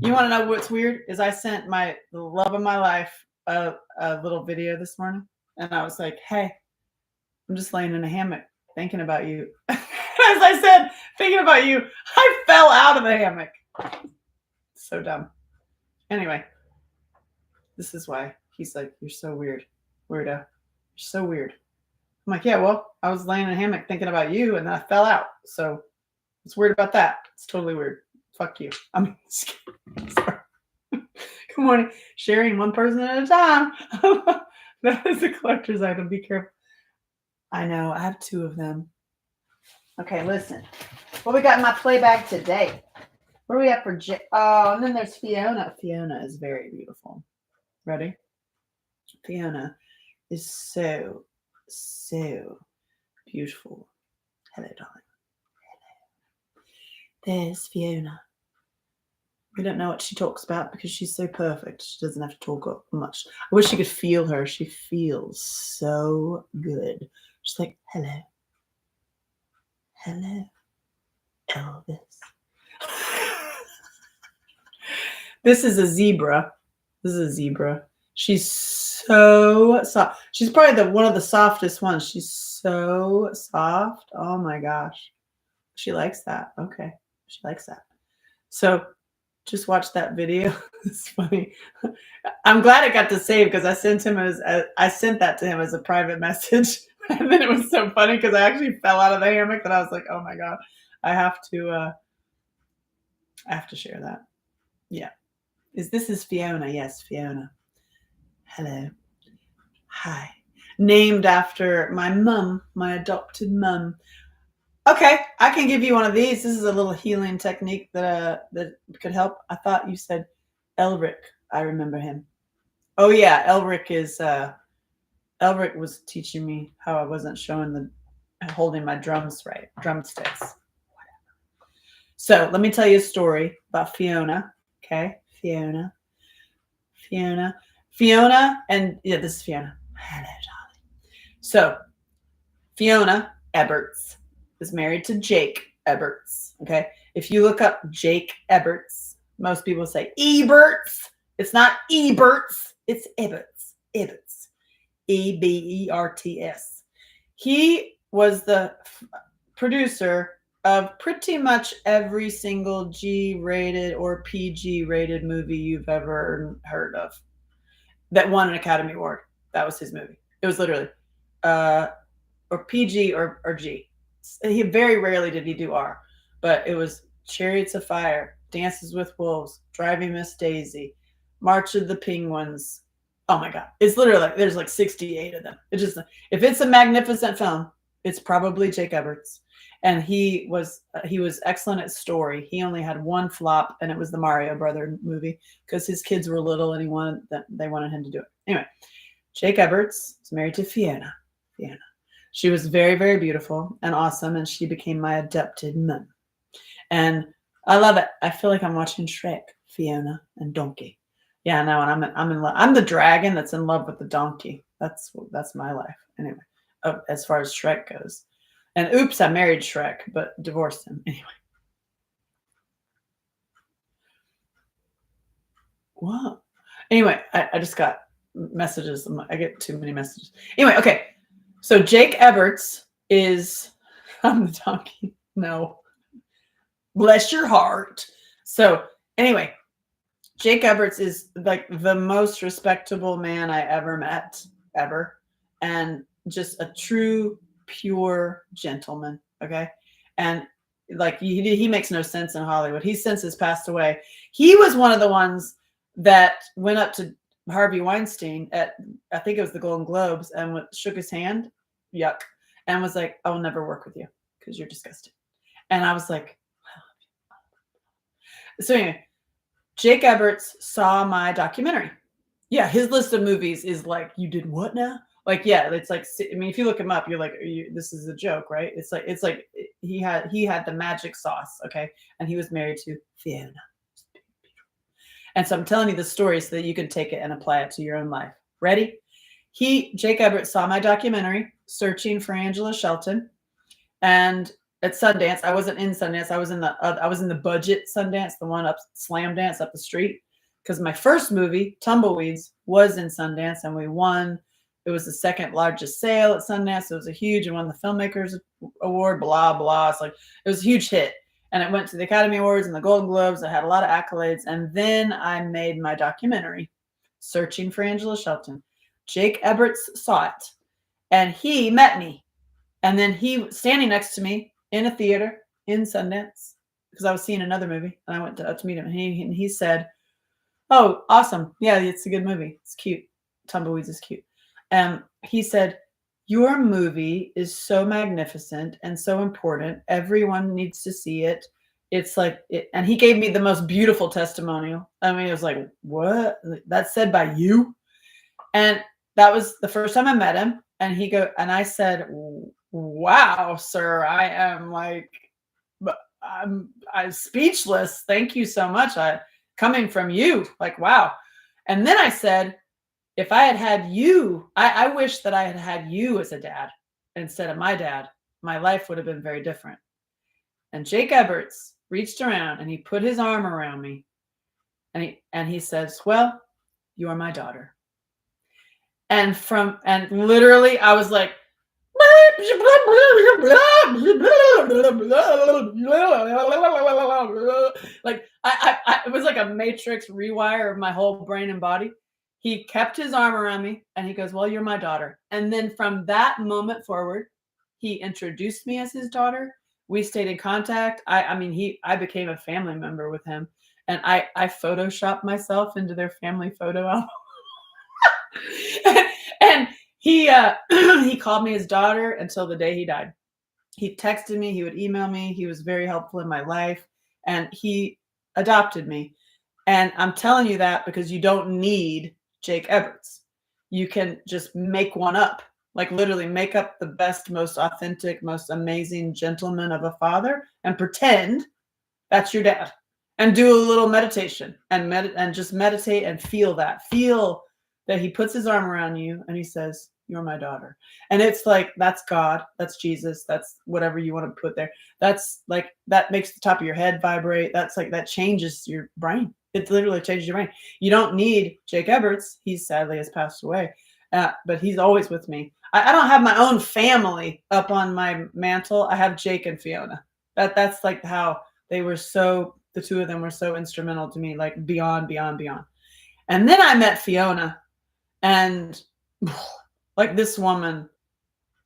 You want to know what's weird? Is I sent the love of my life a little video this morning, and I was like, hey, I'm just laying in a hammock thinking about you. As I said, thinking about you, I fell out of the hammock. So dumb. Anyway, this is why he's like, you're so weird, weirdo. You're so weird. I'm like, yeah, well, I was laying in a hammock thinking about you, and then I fell out. So what's weird about that? It's totally weird. Fuck you. I'm sorry. Good morning. Sharing one person at a time. That is a collector's item. Be careful. I know. I have 2 of them. Okay, listen. What we got in my play bag today? What do we have for Oh, and then there's Fiona. Fiona is very beautiful. Ready? Fiona is so beautiful. Hello, darling. Hello. There's Fiona. We don't know what she talks about because she's so perfect. She doesn't have to talk much. I wish you could feel her. She feels so good. She's like, hello. Hello, Elvis. This is a zebra. She's so soft. She's probably one of the softest ones. She's so soft. Oh my gosh. She likes that. Okay. She likes that. So just watch that video. It's funny. I'm glad it got to save because I sent that to him as a private message. And then it was so funny because I actually fell out of the hammock that I was like, oh my God, I have to share that. Yeah. This is Fiona. Yes, Fiona. Hello. Hi. Named after my mum, my adopted mum. Okay, I can give you one of these. This is a little healing technique that could help. I thought you said Elric. I remember him. Oh yeah, Elric was teaching me how I wasn't holding my drumsticks. Whatever. So let me tell you a story about Fiona. Okay, Fiona, and yeah, this is Fiona. Hello, darling. So Fiona Eberts is married to Jake Eberts. Okay. If you look up Jake Eberts, most people say Eberts. It's not Eberts. It's Eberts. Eberts. Eberts. He was the producer of pretty much every single G-rated or PG-rated movie you've ever heard of that won an Academy Award. That was his movie. It was literally or PG or G. He very rarely did he do R, but it was Chariots of Fire, Dances with Wolves, Driving Miss Daisy, March of the Penguins. Oh my God. It's literally like, there's like 68 of them. It's just, if it's a magnificent film, it's probably Jake Eberts. And he was excellent at story. He only had one flop, and it was the Mario Brother movie because his kids were little and they wanted him to do it. Anyway, Jake Eberts is married to Fiona. She was very, very beautiful and awesome, and she became my adopted mum. And I love it. I feel like I'm watching Shrek, Fiona, and Donkey. Yeah, no, and I'm in love. I'm the dragon that's in love with the donkey. That's my life. Anyway, as far as Shrek goes. And oops, I married Shrek, but divorced him. Anyway. Wow. Anyway, I just got messages. I get too many messages. Anyway, okay. So Jake Eberts I'm the donkey. No. Bless your heart. So anyway, Jake Eberts is like the most respectable man I ever met, ever. And just a true, pure gentleman. Okay. And like he makes no sense in Hollywood. He's since has passed away. He was one of the ones that went up to Harvey Weinstein at, I think it was the Golden Globes, and shook his hand, yuck, and was like, I will never work with you because you're disgusting. And I was like, so anyway, Jake Eberts saw my documentary. Yeah, his list of movies is like, you did what now? Like, yeah, it's like, I mean, if you look him up, you're like, this is a joke, right? It's like he had the magic sauce, okay, and he was married to Fiona. And so I'm telling you the story so that you can take it and apply it to your own life. Ready? Jake Eberts saw my documentary, Searching for Angela Shelton, and at Sundance. I wasn't in Sundance. I was in the budget Sundance, the one up Slam Dance up the street. Because my first movie, Tumbleweeds, was in Sundance, and we won. It was the second largest sale at Sundance. It was a huge, and won the Filmmakers Award. Blah blah. It's like it was a huge hit, and it went to the Academy Awards and the Golden Globes. I had a lot of accolades, and then I made my documentary, Searching for Angela Shelton. Jake Eberts saw it, and he met me, and then he was standing next to me in a theater in Sundance because I was seeing another movie, and I went to meet him, and he said, "Oh, awesome. Yeah, it's a good movie. It's cute. Tumbleweeds is cute." And he said, "Your movie is so magnificent and so important. Everyone needs to see it. It's like it." And he gave me the most beautiful testimonial. I mean, it was like, what? That's said by you? And that was the first time I met him. And I said, wow, sir, I am like, I'm speechless. Thank you so much. Coming from you, like, wow. And then I said, if I had you, I wish that I had you as a dad instead of my dad. My life would have been very different. And Jake Eberts reached around and he put his arm around me, and he says, well, you are my daughter. And literally I was like, like it was like a matrix rewire of my whole brain and body. He kept his arm around me and he goes, well, you're my daughter. And then from that moment forward, he introduced me as his daughter. We stayed in contact. I became a family member with him, and I photoshopped myself into their family photo album. and he he called me his daughter until the day he died. He texted me, he would email me, he was very helpful in my life, and he adopted me. And I'm telling you that because you don't need Jake Eberts. You can just make one up, like literally make up the best, most authentic, most amazing gentleman of a father and pretend that's your dad, and do a little meditation and just meditate and feel that he puts his arm around you and he says, you're my daughter. And it's like, that's God, that's Jesus, that's whatever you want to put there. That's like, that makes the top of your head vibrate. That's like, that changes your brain. It literally changes your brain. You don't need Jake Eberts. He sadly has passed away, but he's always with me. I don't have my own family up on my mantle. I have Jake and Fiona. That's like how they were the two of them were so instrumental to me, like beyond. And then I met Fiona, and like this woman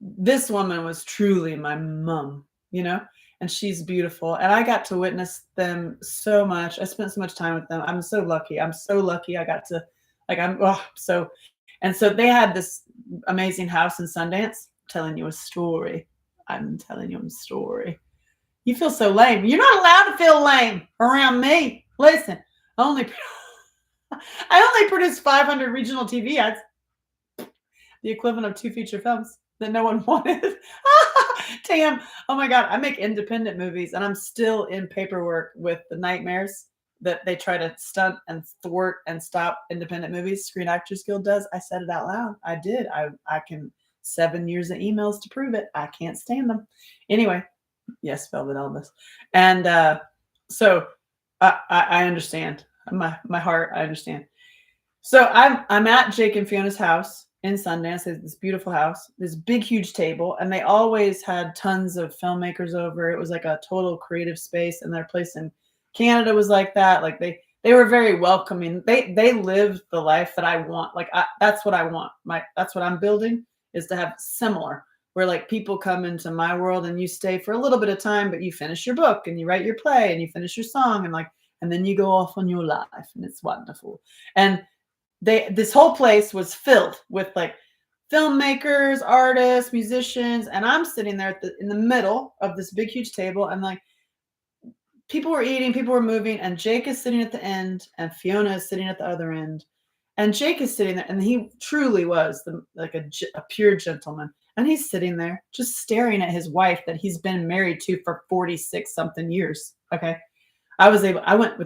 was truly my mom, and she's beautiful. And I got to witness them so much. I spent so much time with them. I'm so lucky. I got to, and so they had this amazing house in Sundance. I'm telling you a story. You feel so lame. You're not allowed to feel lame around me. Listen, I only produced 500 regional TV ads, the equivalent of 2 feature films that no one wanted. Damn. Oh my God. I make independent movies, and I'm still in paperwork with the nightmares that they try to stunt and thwart and stop independent movies. Screen Actors Guild does. I said it out loud. I did. I can 7 years of emails to prove it. I can't stand them. Anyway, yes, Velvet Elvis. And so I understand. My heart, I understand. So I'm at Jake and Fiona's house, in Sundance. They had this beautiful house, this big, huge table, and they always had tons of filmmakers over. It was like a total creative space, and their place in Canada was like that. Like they were very welcoming. They lived the life that I want. Like that's what I want. That's what I'm building, is to have similar, where like people come into my world and you stay for a little bit of time, but you finish your book and you write your play and you finish your song, and then you go off on your life, and it's wonderful. And this whole place was filled with like filmmakers, artists, musicians, and I'm sitting there in the middle of this big huge table, and like people were eating, people were moving, and Jake is sitting at the end and Fiona is sitting at the other end. And Jake is sitting there, and he truly was like a pure gentleman. And he's sitting there just staring at his wife that he's been married to for 46 something years. Okay. I went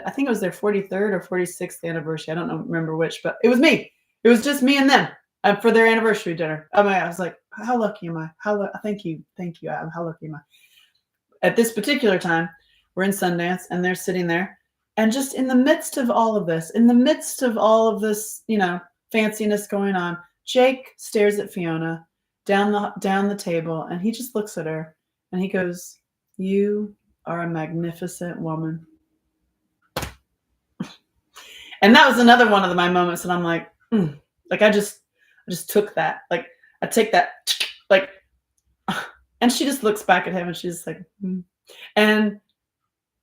I think it was their 43rd or 46th anniversary. I don't know, remember which, but it was me. It was just me and them for their anniversary dinner. I mean, I was like, how lucky am I? Thank you, Adam. How lucky am I? At this particular time, we're in Sundance, and they're sitting there, and just in the midst of all of this, fanciness going on, Jake stares at Fiona down the table, and he just looks at her, and he goes, "You are a magnificent woman." And that was another one of my moments, and I'm like, like I just took that, like I take that, like, and she just looks back at him, and she's like, and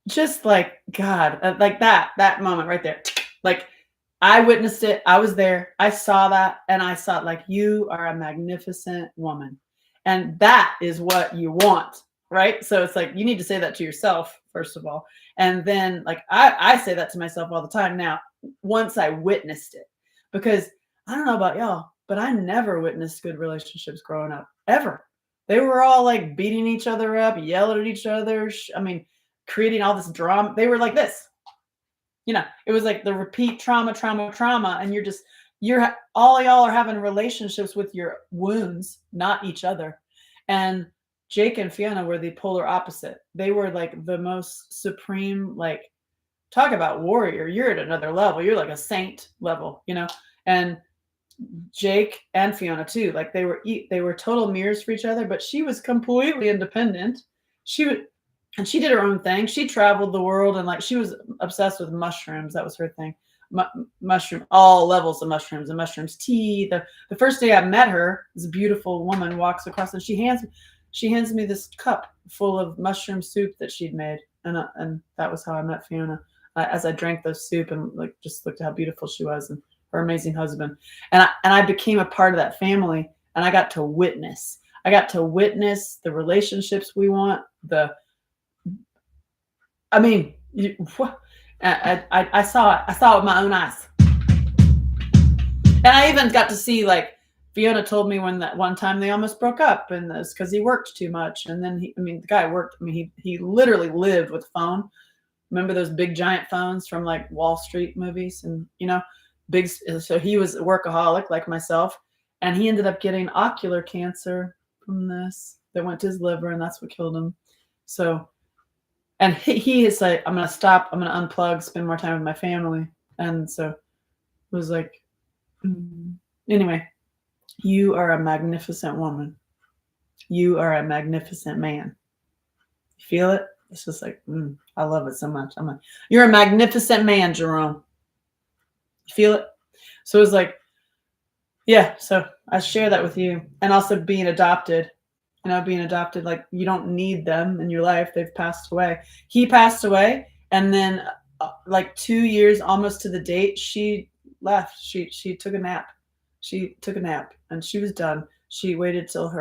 just like God, like that moment right there, like I witnessed it. I was there. I saw that, and I saw it, like, you are a magnificent woman, and that is what you want. Right. So it's like, you need to say that to yourself, first of all. And then like, I say that to myself all the time now, once I witnessed it, because I don't know about y'all, but I never witnessed good relationships growing up, ever. They were all like beating each other up, yelling at each other. Creating all this drama. They were like this, it was like the repeat trauma. And all y'all are having relationships with your wounds, not each other. And Jake and Fiona were the polar opposite. They were like the most supreme, like, talk about warrior. You're at another level. You're like a saint level, and Jake and Fiona too. Like they were total mirrors for each other, but she was completely independent. She did her own thing. She traveled the world, and like she was obsessed with mushrooms. That was her thing. Mushroom, all levels of mushrooms, and mushrooms tea. The first day I met her, this beautiful woman walks across, and she hands me this cup full of mushroom soup that she'd made, and that was how I met Fiona. As I drank the soup and like just looked at how beautiful she was and her amazing husband, and I became a part of that family, and I got to witness the relationships we want. I saw it. I saw it with my own eyes, and I even got to see, like, Fiona told me when that one time they almost broke up, and it's because he worked too much. And then the guy worked. He literally lived with phone. Remember those big giant phones from like Wall Street movies, and big. So he was a workaholic like myself, and he ended up getting ocular cancer from this that went to his liver, and that's what killed him. So, and he is like, I'm going to stop. I'm going to unplug, spend more time with my family. And so it was like, anyway, you are a magnificent woman. You are a magnificent man. You feel it? It's just like, I love it so much. I'm like, you're a magnificent man, Jerome. You feel it? So it was like, yeah. So I share that with you. And also being adopted, like, you don't need them in your life. They've passed away. He passed away. And then like 2 years, almost to the date, she left. She took a nap. She took a nap, and she was done. She waited till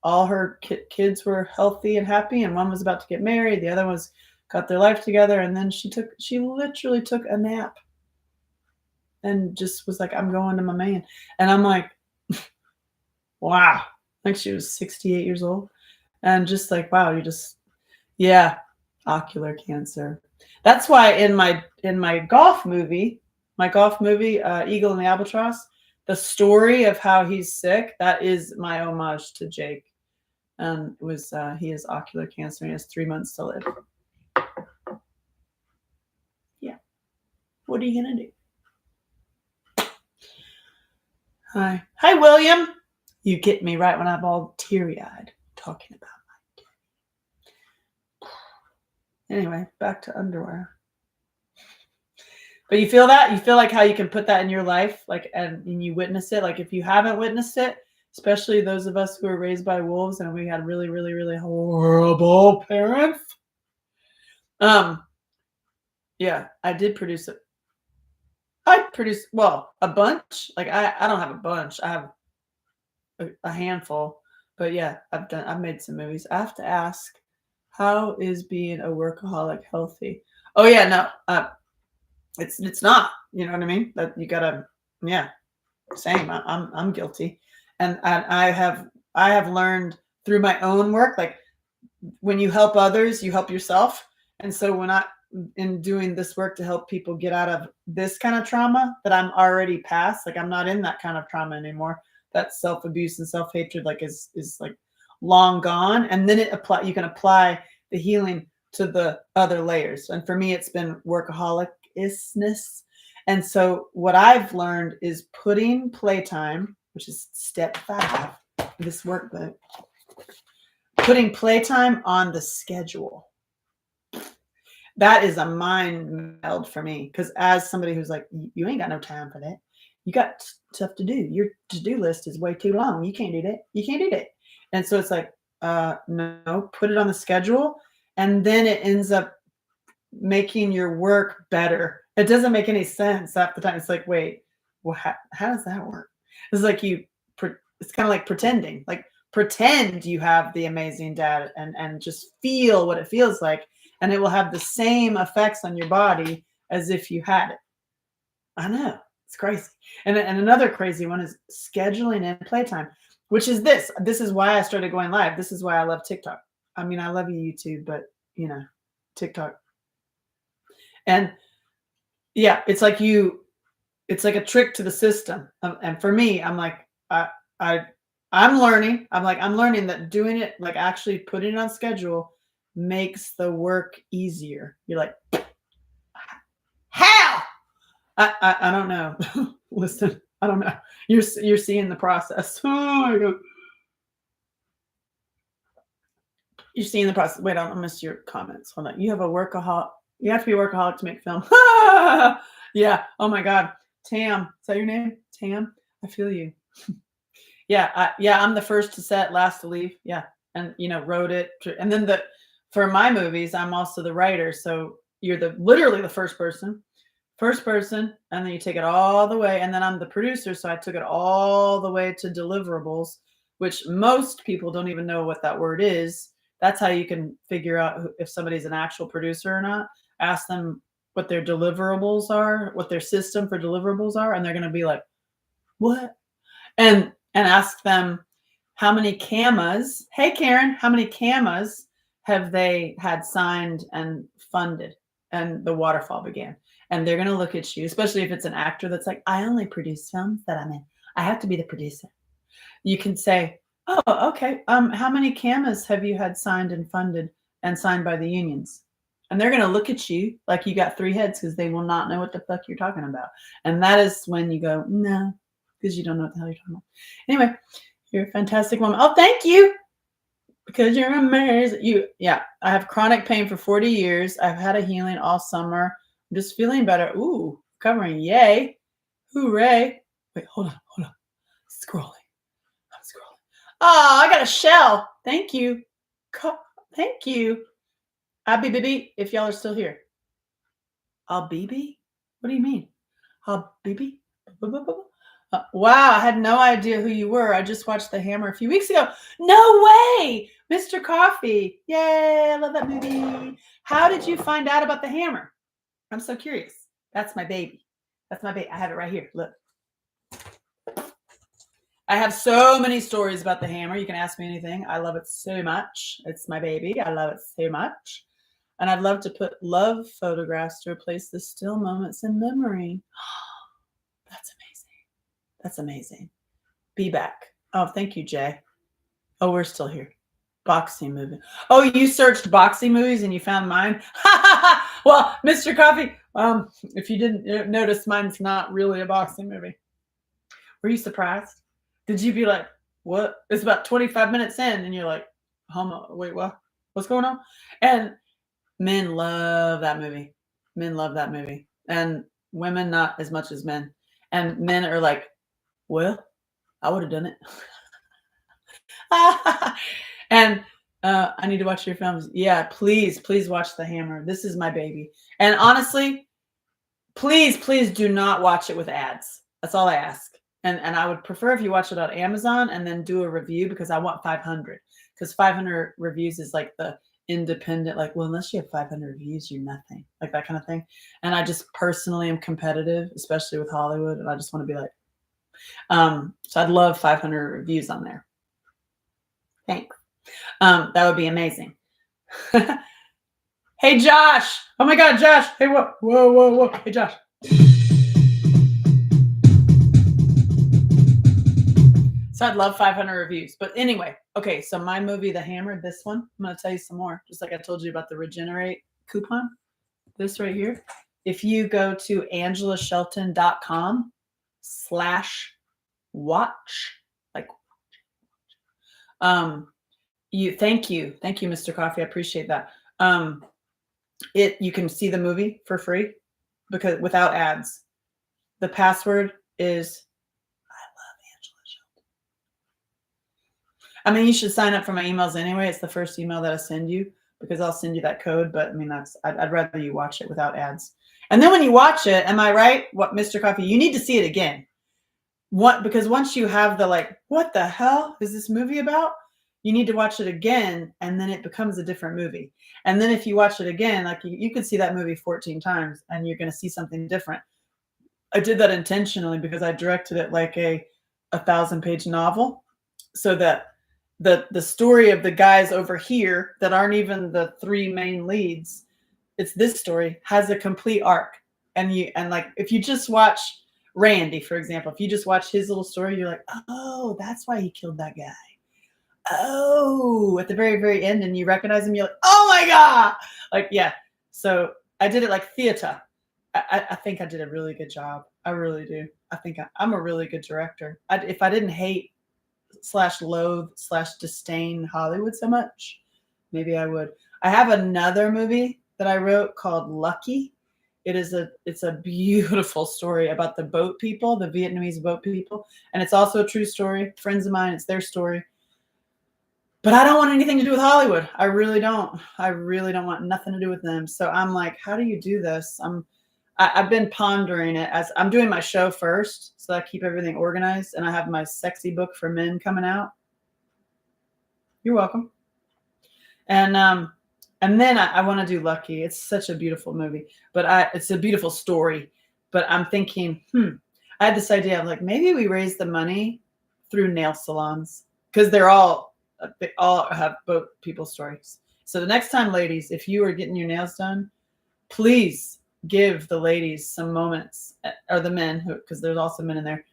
all her kids were healthy and happy, and one was about to get married. The other ones got their life together. And then she literally took a nap and just was like, I'm going to my man. And I'm like, wow. Like, she was 68 years old, and just like, wow, ocular cancer. That's why in my golf movie, Eagle and the Albatross, the story of how he's sick, that is my homage to Jake. He has ocular cancer, and he has 3 months to live. Yeah. What are you going to do? Hi. Hi, William. You get me right when I'm all teary-eyed talking about my day. Anyway, back to underwear. But you feel that? You feel like how you can put that in your life, like, and you witness it. Like if you haven't witnessed it, especially those of us who were raised by wolves and we had really, really, really horrible parents. Yeah, I did produce it. I produced, well, a bunch. Like I don't have a bunch. I have a handful. But yeah, I've made some movies. I have to ask, how is being a workaholic healthy? Oh yeah, no, it's not. You know what I mean? That you gotta, yeah, same. I'm guilty, and I have learned through my own work. Like when you help others, you help yourself. And so when I in doing this work to help people get out of this kind of trauma that I'm already past, like I'm not in that kind of trauma anymore. That self-abuse and self-hatred like is like long gone. And then you can apply the healing to the other layers. And for me, it's been workaholic-isness. And so what I've learned is putting playtime, which is step 5 of this workbook, putting playtime on the schedule. That is a mind meld for me because as somebody who's like, you ain't got no time for that. You got stuff to do. Your to-do list is way too long. You can't do that. You can't do that. And so it's like, no, put it on the schedule. And then it ends up making your work better. It doesn't make any sense half the time. It's like, wait, well, how does that work? It's like it's kind of like pretending. Like pretend you have the amazing dad and just feel what it feels like, and it will have the same effects on your body as if you had it. I know, it's crazy. And another crazy one is scheduling in playtime, which is this. This is why I started going live. This is why I love TikTok. I mean, I love you, YouTube, but TikTok. And yeah, it's like a trick to the system. And for me, I'm like, I'm learning. I'm learning that doing it, like actually putting it on schedule, makes the work easier. You're like, how? I don't know. Listen, I don't know. You're seeing the process. Oh my God. You're seeing the process. Wait, I missed your comments. Hold on. You have a workaholic. You have to be a workaholic to make film. Yeah. Oh my God. Tam. Is that your name? Tam? I feel you. Yeah. I'm the first to set, last to leave. Yeah. And, wrote it. And then for my movies, I'm also the writer. So you're literally the first person, and then you take it all the way. And then I'm the producer. So I took it all the way to deliverables, which most people don't even know what that word is. That's how you can figure out if somebody's an actual producer or not. Ask them what their deliverables are, what their system for deliverables are, and they're going to be like, what? And ask them how many camas. Hey, Karen, how many camas have they had signed and funded? And the waterfall began. And they're going to look at you, especially if it's an actor that's like, I only produce films that I'm in. I have to be the producer. You can say, oh, okay. How many camas have you had signed and funded and signed by the unions? And they're going to look at you like you got 3 heads because they will not know what the fuck you're talking about. And that is when you go, no, because you don't know what the hell you're talking about. Anyway, you're a fantastic woman. Oh, thank you. Because you're amazing. I have chronic pain for 40 years. I've had a healing all summer. I'm just feeling better. Ooh, covering. Yay. Hooray. Wait, hold on. Scrolling. I'm scrolling. Oh, I got a shell. Thank you. Thank you. Abby Bibi, if y'all are still here. Bibi? What do you mean? Bibi? Wow, I had no idea who you were. I just watched The Hammer a few weeks ago. No way! Mr. Coffee. Yay, I love that movie. How did you find out about The Hammer? I'm so curious. That's my baby. I have it right here. Look. I have so many stories about The Hammer. You can ask me anything. I love it so much. It's my baby. I love it so much. And I'd love to put love photographs to replace the still moments in memory. That's amazing. That's amazing. Be back. Oh, thank you, Jay. Oh, we're still here. Boxing movie. Oh, you searched boxing movies and you found mine? Well, Mr. Coffee, if you didn't notice, mine's not really a boxing movie. Were you surprised? Did you be like, what? It's about 25 minutes in, and you're like, homo, wait, what? What's going on? And men love that movie. Men love that movie. And women not as much as men. And men are like, well, I would have done it. And I need to watch your films. Yeah, please watch The Hammer. This is my baby. And honestly, please do not watch it with ads. That's all I ask. And I would prefer if you watch it on Amazon and then do a review, because I want 500. Because 500 reviews is like the independent, like, well, unless you have 500 reviews, you're nothing, like that kind of thing. And I just personally am competitive, especially with Hollywood, and I just want to be like, so I'd love 500 reviews on there. Thanks. That would be amazing. Hey, Josh. Oh my God, Josh. Hey, whoa. Hey, Josh. So I'd love 500 reviews. But anyway, okay, so my movie, The Hammer, this one, I'm going to tell you some more. Just like I told you about the Regenerate coupon, this right here. If you go to angelashelton.com/watch, like, thank you, Mr. Coffee. I appreciate that. You can see the movie for free, because without ads. The password is I mean, you should sign up for my emails anyway. It's the first email that I send you, because I'll send you that code. But I mean, I'd rather you watch it without ads. And then when you watch it, am I right? What, Mr. Coffee? You need to see it again. Because once you have the like, what the hell is this movie about? You need to watch it again, and then it becomes a different movie. And then if you watch it again, like you could see that movie 14 times, and you're going to see something different. I did that intentionally because I directed it like a 1,000-page novel, so that the story of the guys over here that aren't even the three main leads, it's this story, has a complete arc. And like, if you just watch Randy, for example, if you just watch his little story, you're like, oh, that's why he killed that guy. Oh, at the very, very end, and you recognize him, you're like, oh my God. Like, yeah. So I did it like theater. I think I did a really good job. I really do. I think I'm a really good director. If I didn't hate /loathe /disdain Hollywood so much, maybe I would. I have another movie that I wrote called Lucky. It's a beautiful story about the boat people, the Vietnamese boat people. And it's also a true story. Friends of mine, it's their story. But I don't want anything to do with Hollywood. I really don't. I really don't want nothing to do with them. So I'm like, how do you do this? I've been pondering it as I'm doing my show first, so I keep everything organized, and I have my sexy book for men coming out. You're welcome. And then I want to do Lucky. It's such a beautiful movie, but it's a beautiful story. But I'm thinking, I had this idea of like, maybe we raise the money through nail salons, because they all have boat people stories. So the next time, ladies, if you are getting your nails done, please give the ladies some moments, or the men, because there's also men in there,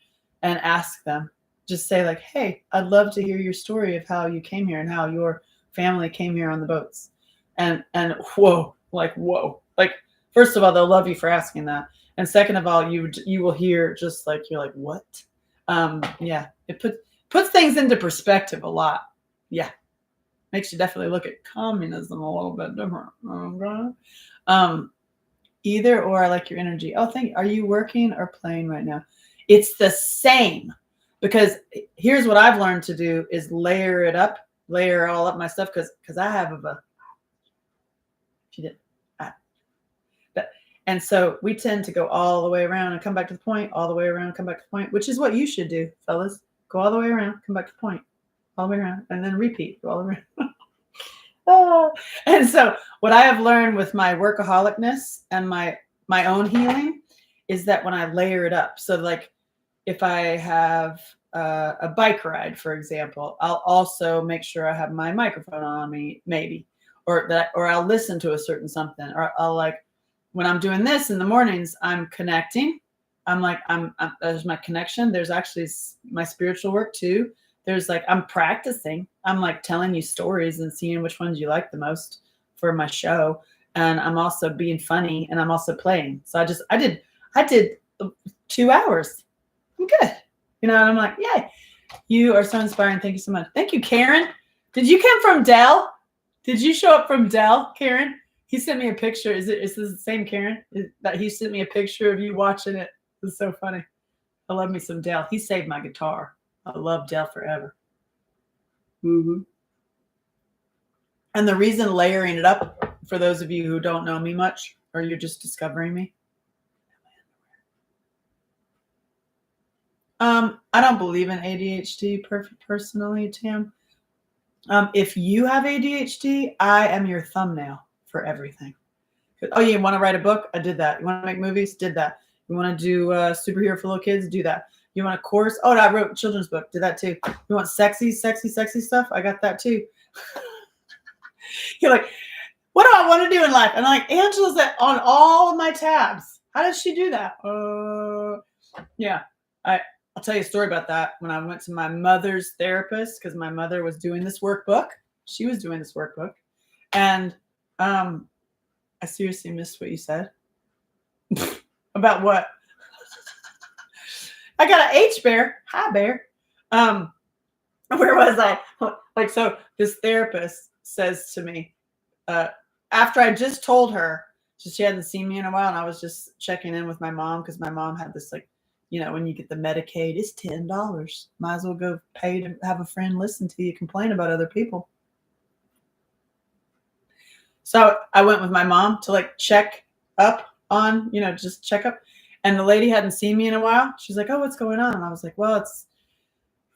and ask them. Just say like, hey, I'd love to hear your story of how you came here and how your family came here on the boats. And whoa, like first of all, they'll love you for asking that, and second of all, you will hear just like, you're like, what? Yeah, it puts things into perspective a lot. Yeah, makes you definitely look at communism a little bit different. Okay. Either or, I like your energy. Oh, thank you. Are you working or playing right now? It's the same, because here's what I've learned to do is layer all up my stuff, because I have and so we tend to go all the way around and come back to the point, all the way around, come back to the point, which is what you should do, fellas. Go all the way around, come back to the point, all the way around, and then repeat, go all the way around. Oh. And so what I have learned with my workaholicness and my own healing is that when I layer it up, so like if I have a bike ride, for example, I'll also make sure I have my microphone on me, maybe, or I'll listen to a certain something, or I'll like, when I'm doing this in the mornings, I'm connecting. I'm like, there's my connection. There's actually my spiritual work too. There's like, I'm practicing. I'm like telling you stories and seeing which ones you like the most for my show. And I'm also being funny, and I'm also playing. So I did 2 hours. I'm good. You know, and I'm like, yay, you are so inspiring. Thank you so much. Thank you, Karen. Did you come from Dell? Did you show up from Dell, Karen? He sent me a picture. Is this the same Karen? That he sent me a picture of you watching it. It's so funny. I love me some Dell. He saved my guitar. I love Dell forever. Mm-hmm. And the reason layering it up, for those of you who don't know me much, or you're just discovering me, I don't believe in ADHD personally, Tam. If you have ADHD, I am your thumbnail for everything. Oh, you want to write a book? I did that. You want to make movies? Did that. You want to do superhero for little kids? Do that. You want a course? Oh, I wrote a children's book. Did that too. You want sexy stuff? I got that too. You're like, what do I want to do in life? And I'm like, Angela's on all of my tabs. How does she do that? Yeah. I'll tell you a story about that. When I went to my mother's therapist, because my mother was doing this workbook. She was doing this workbook. And I seriously missed what you said. About what? I got an H bear. Hi, bear. Where was I? Like, so this therapist says to me, after I just told her, she hadn't seen me in a while, and I was just checking in with my mom because my mom had this, like, you know, when you get the Medicaid, it's $10. Might as well go pay to have a friend listen to you complain about other people. So I went with my mom to like check up on, you know, just check up. And the lady hadn't seen me in a while. She's like, oh, what's going on? And I was like, well,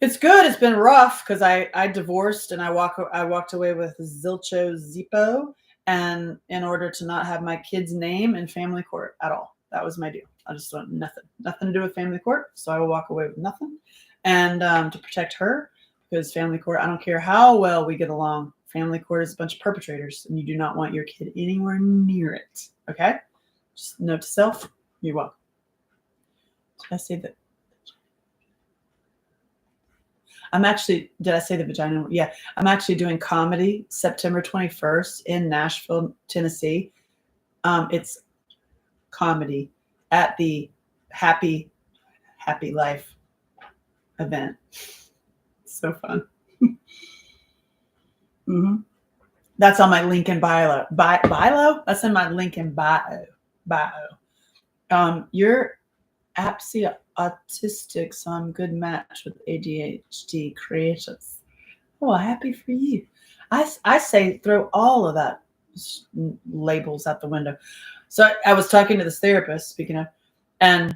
it's good. It's been rough because I divorced and I walked away with Zilcho Zippo, and in order to not have my kid's name in family court at all. That was my deal. I just want nothing to do with family court. So I will walk away with nothing. And to protect her, because family court, I don't care how well we get along. Family court is a bunch of perpetrators, and you do not want your kid anywhere near it. Okay? Just note to self, you're welcome. Did I say that? Did I say the vagina? Yeah. I'm actually doing comedy September 21st in Nashville, Tennessee. It's comedy at the Happy Life event. So fun. Mm-hmm. That's on my link in bio. Bio? That's in my link in bio. You're absolutely autistic, so I'm a good match with ADHD creators. Oh, happy for you. I say throw all of that labels out the window. So I was talking to this therapist, speaking of, and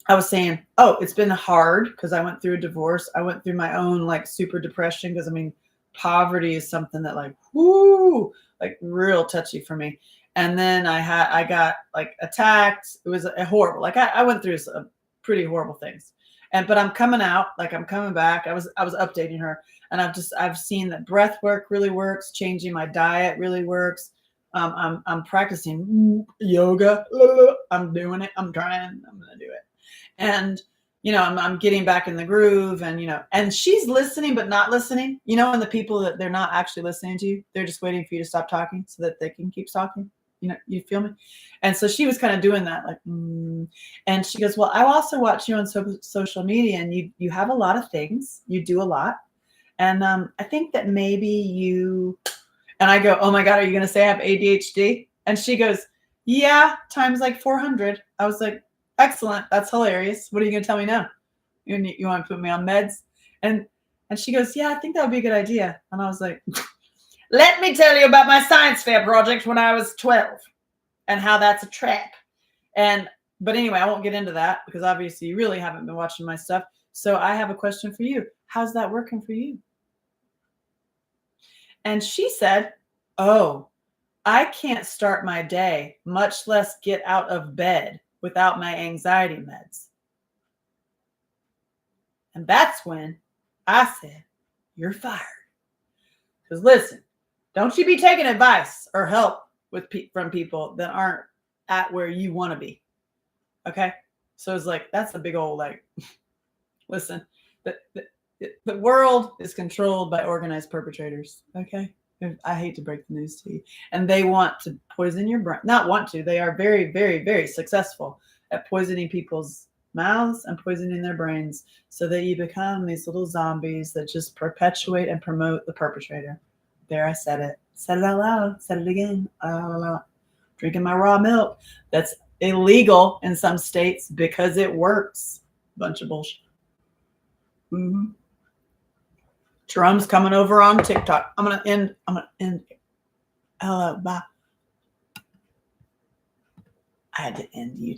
I was saying, oh, it's been hard because I went through a divorce. I went through my own like super depression because, I mean, poverty is something that like, whoo, like real touchy for me. And then I got like attacked. It was a horrible, like I went through some pretty horrible things. But I'm coming out, like I'm coming back. I was updating her, and I've seen that breath work really works. Changing my diet really works. I'm practicing yoga. I'm doing it. I'm trying. I'm gonna do it. And you know, I'm getting back in the groove, and you know, and she's listening but not listening. You know, and the people that they're not actually listening to you, they're just waiting for you to stop talking so that they can keep talking. You know, you feel me? And so she was kind of doing that, like, and she goes, well, I also watch you on social media, and you have a lot of things. You do a lot. And I think that maybe you, and I go, oh my God, are you going to say I have ADHD? And she goes, yeah, times like 400. I was like, excellent. That's hilarious. What are you going to tell me now? You want to put me on meds? And she goes, yeah, I think that would be a good idea. And I was like, let me tell you about my science fair project when I was 12 and how that's a trap. But anyway, I won't get into that because obviously you really haven't been watching my stuff. So I have a question for you. How's that working for you? And she said, oh, I can't start my day, much less get out of bed without my anxiety meds. And that's when I said, you're fired. Because listen, don't you be taking advice or help from people that aren't at where you want to be. Okay? So it's like, that's a big old, like, listen, the world is controlled by organized perpetrators. Okay? I hate to break the news to you. And they want to poison your brain. Not want to. They are very, very, very successful at poisoning people's mouths and poisoning their brains so that you become these little zombies that just perpetuate and promote the perpetrator. There, I said it. Said it out loud. Said it again. Drinking my raw milk. That's illegal in some states because it works. Bunch of bullshit. Mm-hmm. Jerome's coming over on TikTok. I'm gonna end. Hello, bye. I had to end you.